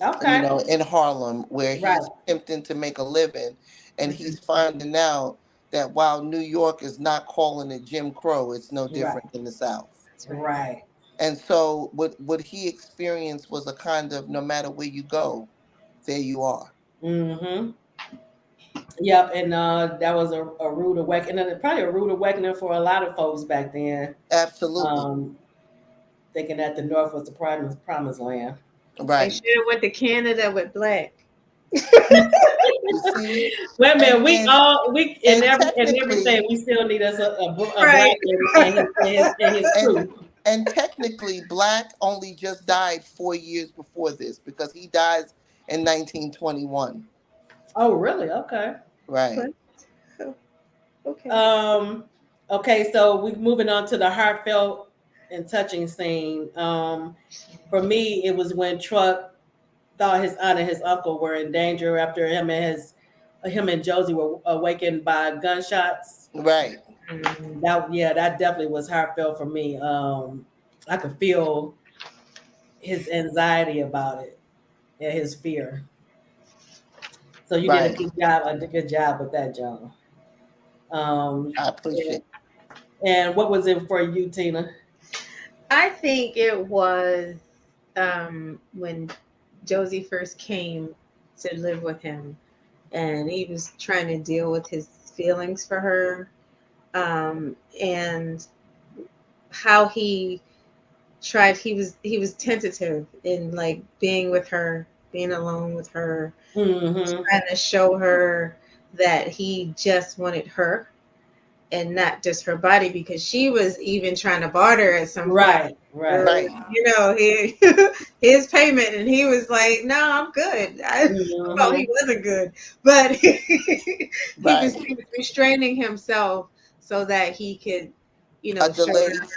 Okay. in Harlem, where Right. he's attempting to make a living, and Hmm. he's finding out that while New York is not calling it Jim Crow, it's no Right. different than the South. That's right. Right. And so what he experienced was a kind of, no matter where you go, there you are. Mm-hmm. Yep. And that was a rude awakening, and probably a rude awakening for a lot of folks back then. Absolutely. Um, thinking that the North was the promised land. They Right. should have went to Canada with Black. You see? Wait a And minute, we and all we and in technically everything we still need us a Right. black and his and crew. and technically Black only just died 4 years before this, because he dies in 1921. Oh, really? Okay. Right. What? Oh, okay. Um, okay, so we're moving on to the heartfelt and touching scene. For me, it was when Truck thought his aunt and his uncle were in danger after him and Josie were awakened by gunshots. Right. Mm, That definitely was heartfelt for me. I could feel his anxiety about it and his fear. So you did Right. a good job with that, John. Um, I appreciate. and what was it for you, Tina? I think it was when Josie first came to live with him, and he was trying to deal with his feelings for her, and how he tried. He was tentative in like being with her, being alone with her, Mm-hmm. trying to show her that he just wanted her and not just her body, because she was even trying to barter at some point. Right, right. Right. He his payment, and he was like, "No, I'm good." I felt Mm-hmm. he wasn't good, but Right. he was restraining himself so that he could, A show delayed her.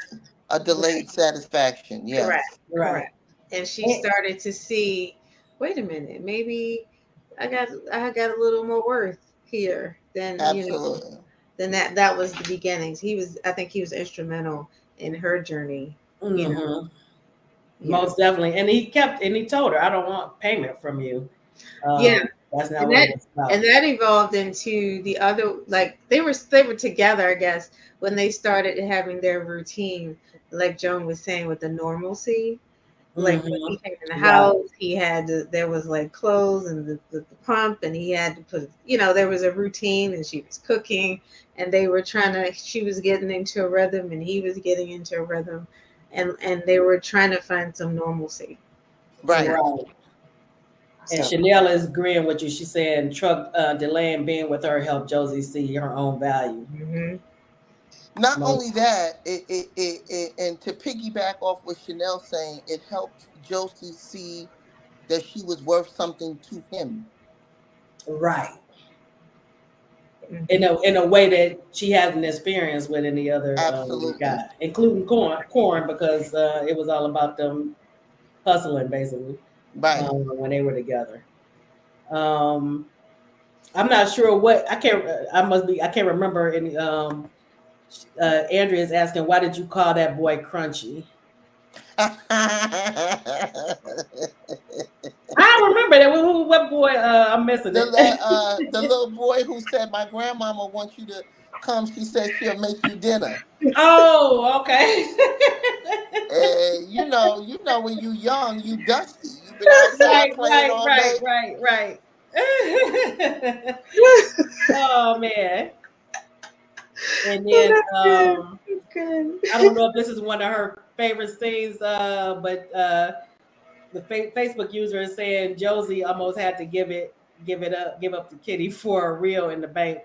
A delayed satisfaction. Correct, Yes. Right. correct. And she And- started to see, wait a minute, maybe I got a little more worth here than Absolutely. than that was the beginnings. I think he was instrumental in her journey, you know. mhm. Yeah. Most definitely. And he told her, I don't want payment from you. Yeah. That's not And what it that was about. and that evolved into the other, like they were together, I guess, when they started having their routine, like Joan was saying, with the normalcy. Like when he Hmm. came in the Right. house, there was like clothes and the pump, and he had to put, there was a routine, and she was cooking, and she was getting into a rhythm, and he was getting into a rhythm, and they were trying to find some normalcy, you know. Right. Right. And So, Chanel is agreeing with you. She's saying Truck delaying being with her helped Josie see her own value. hmm Not Most, only that, and to piggyback off what Chanel saying, it helped Josie see that she was worth something to him. right. hmm In a way that she hasn't experienced with any other Absolutely. guy, including Corn, because it was all about them hustling basically Right. when they were together. Um, I'm not sure what I can't. I can't remember any. Andrea is asking, why did you call that boy Crunchy? I remember that. What boy? I'm missing it. The little boy who said my grandmama wants you to come. She said she'll make you dinner. Oh, okay. You know when you young, you dusty. You've been outside Right, playing right, all right, day. right, right. Oh man. And Oh, then that's good. That's good. I don't know if this is one of her favorite scenes, but the Facebook user is saying Josie almost had to give up the kitty for a reel in the bank,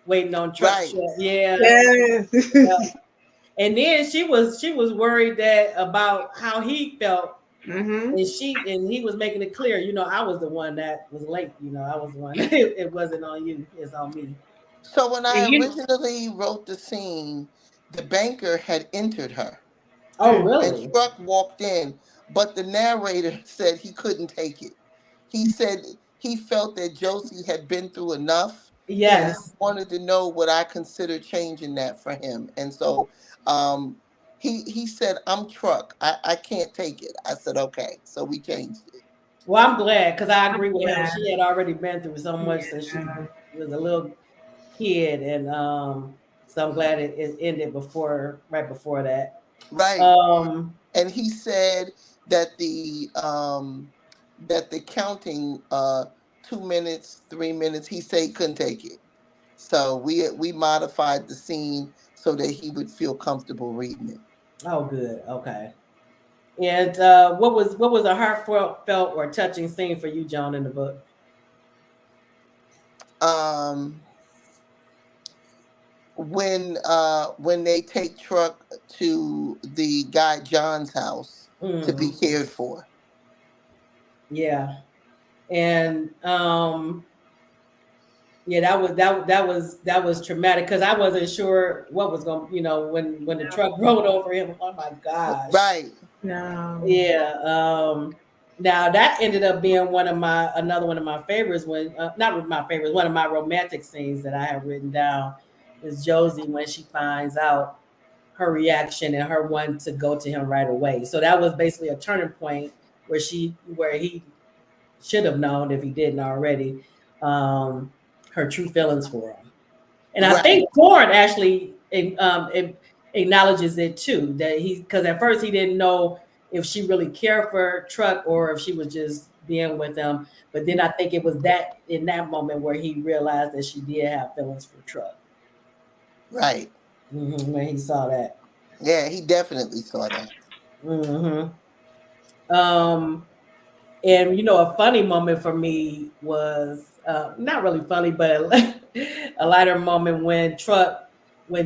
waiting on truck Right. shut. Yeah, Yes. yeah. And then she was worried that about how he felt, hmm and he was making it clear. I was the one that was late. I was the one. It wasn't on you. It's on me. So when And I you, originally wrote the scene, the banker had entered her, Oh, and really? Truck walked in, but the narrator said he couldn't take it. He said he felt that Josie had been through enough, and Yes. wanted to know what I considered changing that for him. And so um, he said, "I'm Truck. I can't take it." I said, "Okay." So we changed it. Well, I'm glad because I I'm agree with him. glad. She had already been through so much since she Yeah. was a little kid, and so I'm glad it ended right before that. Right. Um, And he said that the counting 2 minutes, 3 minutes, he said he couldn't take it. So we modified the scene so that he would feel comfortable reading it. oh, good. Okay. And what was a heartfelt or touching scene for you, Joan, in the book? Um, when they take Truck to the guy John's house to be Mm, cared for. yeah, and yeah, that was traumatic because I wasn't sure what was going. When the truck rolled over him. Oh my gosh. Right. No. Yeah. Now that ended up being another one of my favorites, when not my favorites, one of my romantic scenes that I have written down is Josie when she finds out, her reaction and her wanting to go to him right away. So that was basically a turning point where he should have known, if he didn't already, um, her true feelings for him. And I Right. think Corn actually acknowledges it too. That because at first he didn't know if she really cared for Truck or if she was just being with him. But then I think it was that in that moment where he realized that she did have feelings for Truck. Right. When he saw that. Yeah, he definitely saw that. hmm Um, and a funny moment for me was not really funny, but a lighter moment when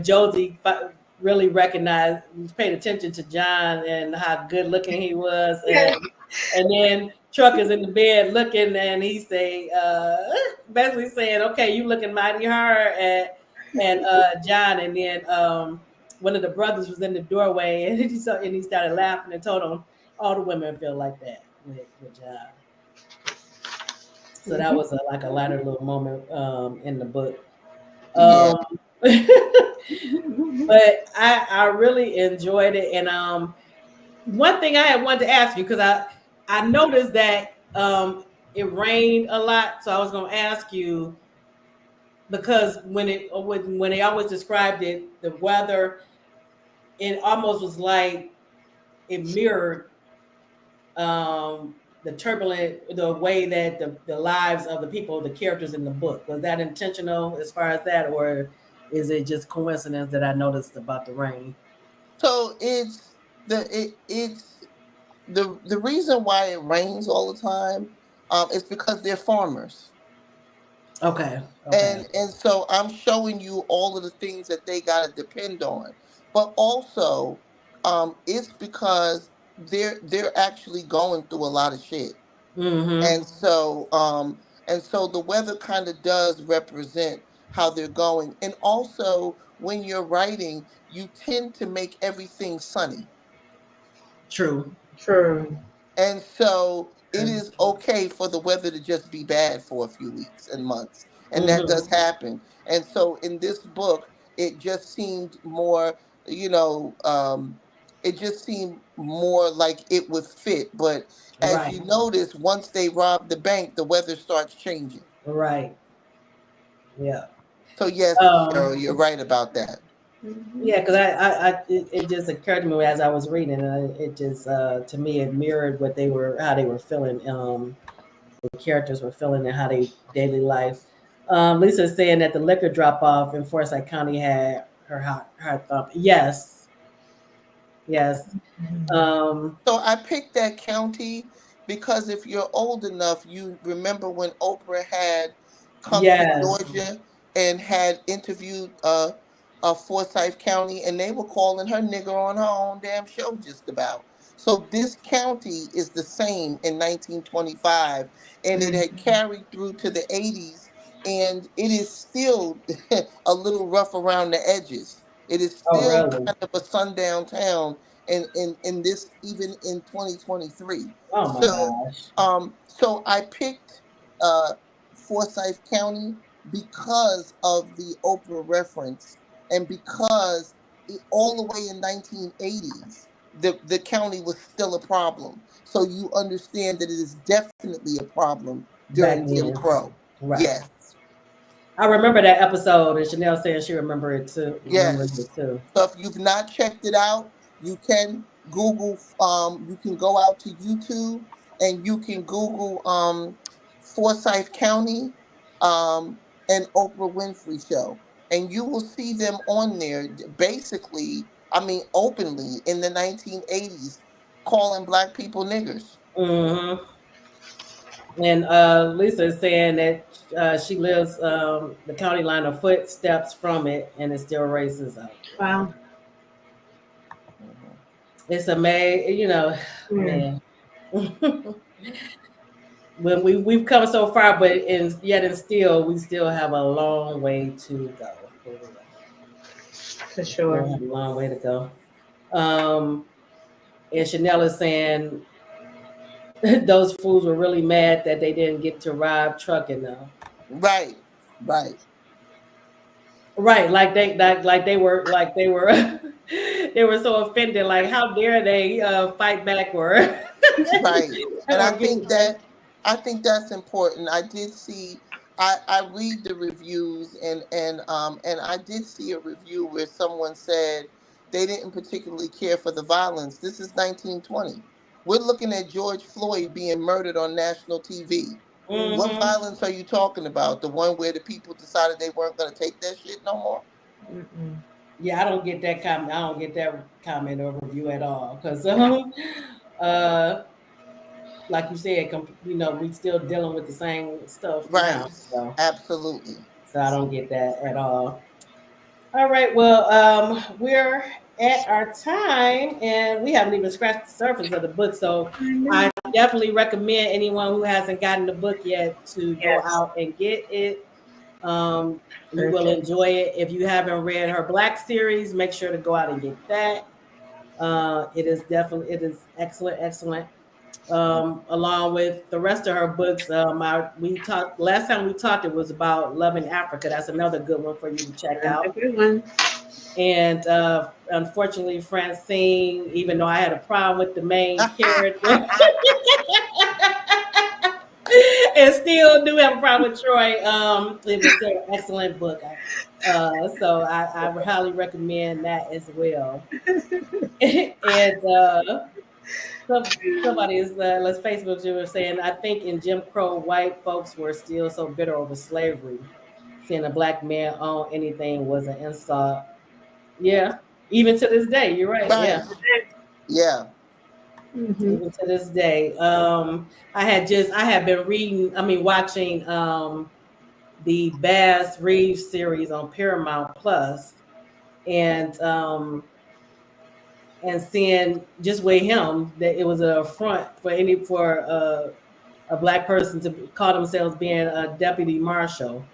Josie really recognized, paid attention to John and how good looking he was, Yeah. and then Truck is in the bed looking, and he say, basically saying, "Okay, you looking mighty hard at John," and then one of the brothers was in the doorway, and he started laughing and told him all the women feel like that with John. So that was like a lighter little moment in the book. Yeah. Um, but I really enjoyed it, and one thing I had wanted to ask you because I noticed that it rained a lot, so I was going to ask you because when they always described it, the weather, it almost was like it mirrored the the way that the lives of the people, the characters in the book. Was that intentional as far as that, or is it just coincidence that I noticed about the rain? So it's the reason why it rains all the time is because they're farmers. Okay, okay, And so I'm showing you all of the things that they got to depend on, but also it's because they're actually going through a lot of shit. mm-hmm, And so the weather kind of does represent how they're going. And also when you're writing, you tend to make everything sunny. true, True. And so it True. is okay for the weather to just be bad for a few weeks and months. And that does mm-hmm, happen. And so in this book, it just seemed more, you know, it just seemed more like it would fit. But as right, you notice, once they rob the bank, the weather starts changing. right, yeah. So, yes, Um, Cheryl, you're right about that. Mhm. yeah, because it just occurred to me as I was reading, and it just to me it mirrored how they were feeling, the characters were feeling, and how they daily life. Lisa's saying that the liquor drop off in Forsyth County had her thump. Yes, yes, um, So I picked that county because if you're old enough, you remember when Oprah had come to yes, Georgia and had interviewed Forsyth County, and they were calling her nigger on her own damn show just about. So this county is the same in 1925, and it had Mhm. carried through to the 80s, and it is still a little rough around the edges. It is oh still really? kind of a sundown town in this even in 2023. Oh my So gosh, so I picked uh Forsyth County because of the Oprah reference and because all the way in 1980s the county was still a problem. So you understand that it is definitely a problem back during Jim then, Crow. right? Yes. I remember that episode, and Chanel saying she remembers Yes. it too. So if you've not checked it out, you can Google. You can go out to YouTube and you can Google Forsyth County and Oprah Winfrey Show, and you will see them on there. Basically, I mean, openly in the 1980s, calling black people niggers. Hmm. And Lisa is saying that she lives the county line of footsteps from it, and it still races out there. Wow. Mhm. It's amazing, Mm. man. When we've come so far, but yet and still we still have a long way to go. For real. For We sure. have a long way to go. Um, and Chanel is saying those fools were really mad that they didn't get to ride trucking though. Right, right, Right, like they were they were so offended. Like, how dare they fight back or right. And or get I think that's important. I did see I read the reviews and I did see a review where someone said they didn't particularly care for the violence. This is 1920. We're looking at George Floyd being murdered on national TV. What Mhm. hmm. violence are you talking about? The one where the people decided they weren't going to take that shit no more? Mm-mm. Yeah, I don't get that comment. I don't get that comment or review at all because uh, like you said, we still dealing with the same stuff now. Right. So Absolutely. I don't get that at all. All right, well, we're at our time, and we haven't even scratched the surface of the book. So I know. I definitely recommend anyone who hasn't gotten the book yet to go Yes. out and get it. You will enjoy it. If you haven't read her Black series, make sure to go out and get that. It is excellent, excellent. Along with the rest of her books, we talked last time we talked. It was about Loving Africa. That's another good one for you to check That's a out. good one. And unfortunately, Francine, even though I had a problem with the main character, and still do have a problem with Troy, it was still an excellent book. So I highly recommend that as well. And somebody is let's Facebook you were saying, I think in Jim Crow, white folks were still so bitter over slavery. Seeing a black man own anything was an insult. Yeah, even to this day, you're right. Right. Yeah, Yeah. Mm-hmm. even to this day. I had been reading, watching the Bass Reeves series on Paramount Plus, and seeing just with him that it was an affront for a black person to call themselves being a deputy marshal.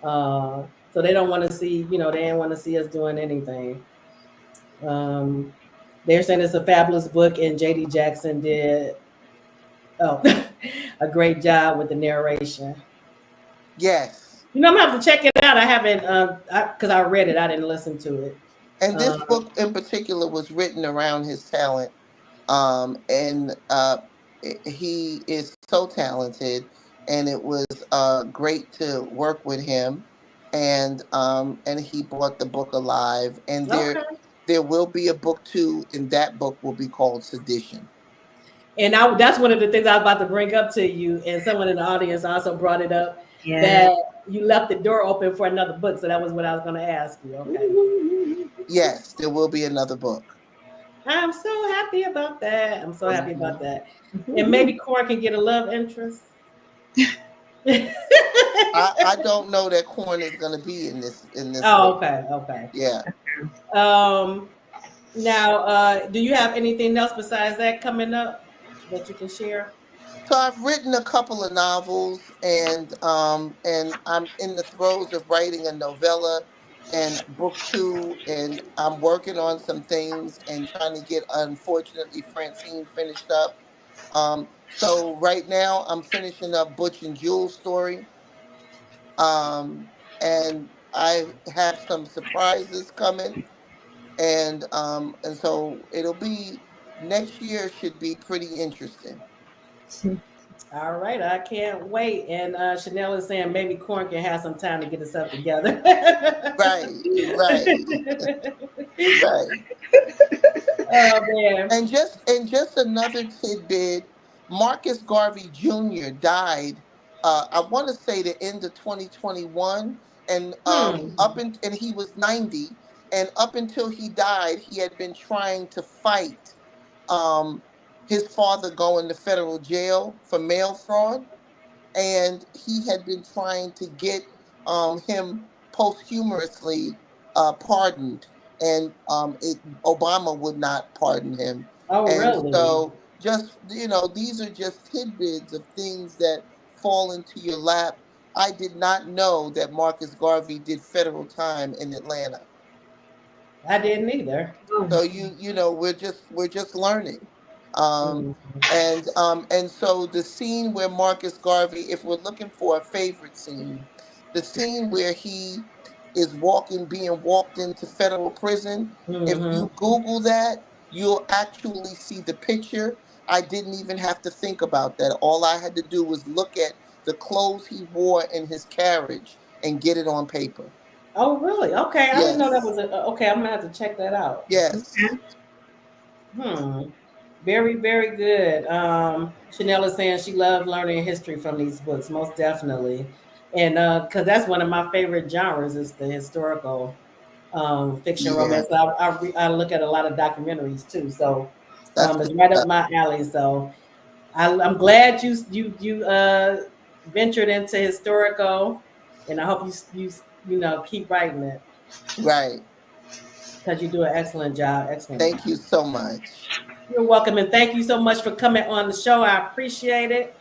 So they don't want to see, they didn't want to see us doing anything. Um, they're saying it's a fabulous book, and J.D. Jackson did oh a great job with the narration. Yes. I'm gonna have to check it out. I haven't, because I read it, I didn't listen to it. And Uh, this book in particular was written around his talent. And he is so talented, and it was great to work with him. And he brought the book alive. And okay. there will be a book two, and that book will be called Sedition. And that's one of the things I was about to bring up to you. And someone in the audience also brought it up Yeah. that you left the door open for another book. So that was what I was going to ask you. Okay. Yes, there will be another book. I'm so happy about that. I'm so happy about Mhm. that. And maybe Cora can get a love interest. I don't know that Corn is going to be in this Oh, book. okay. Okay. Yeah. Um, Now, do you have anything else besides that coming up that you can share? So I've written a couple of novels, and I'm in the throes of writing a novella and book two, and I'm working on some things and trying to get, unfortunately, Francine finished up. So right now I'm finishing up Butch and Jules' story, and I have some surprises coming, and so it'll be next year should be pretty interesting. All right, I can't wait. And Chanel is saying maybe Corn can have some time to get himself together. Right, right, right. Oh man. And just another tidbit, Marcus Garvey Jr. died. I want to say the end of 2021, and Hmm. and he was 90, and up until he died, he had been trying to fight um, his father going to federal jail for mail fraud, and he had been trying to get him posthumously pardoned, and Obama would not pardon him. Oh And really? so, just these are just tidbits of things that fall into your lap. I did not know that Marcus Garvey did federal time in Atlanta. I didn't either. So we're just learning. Um, Hmm. and so the scene where Marcus Garvey, if we're looking for a favorite scene, the scene where he is being walked into federal prison, if Hmm. you Google that, you'll actually see the picture. I didn't even have to think about that. All I had to do was look at the clothes he wore in his carriage and get it on paper. Oh really? Okay, I didn't know that Yes. was okay. I'm gonna have to check that out. Yes. Hmm. Very, very good. Chanel is saying she loves learning history from these books, most definitely. And because that's one of my favorite genres is the historical fiction Yeah. romance. I look at a lot of documentaries too, so That's good it's right up stuff. my alley. So I'm glad you ventured into historical, and I hope you keep writing it Right. because you do an excellent job. Excellent Thank job. you so much. You're welcome, and thank you so much for coming on the show. I appreciate it.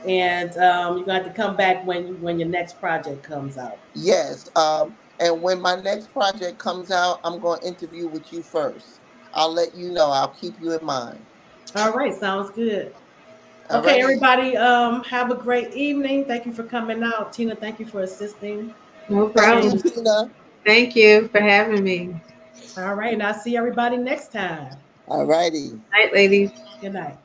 And you're going to have to come back when your next project comes out. Yes. And when my next project comes out, I'm going to interview with you first. I'll let you know. I'll keep you in mind. All right, sounds good. Okay, Alrighty. everybody, have a great evening. Thank you for coming out. Tina, thank you for assisting. No Thank you, problem. Tina. Thank you for having me. All right, and I'll see everybody next time. Alrighty. Night, ladies. Good night.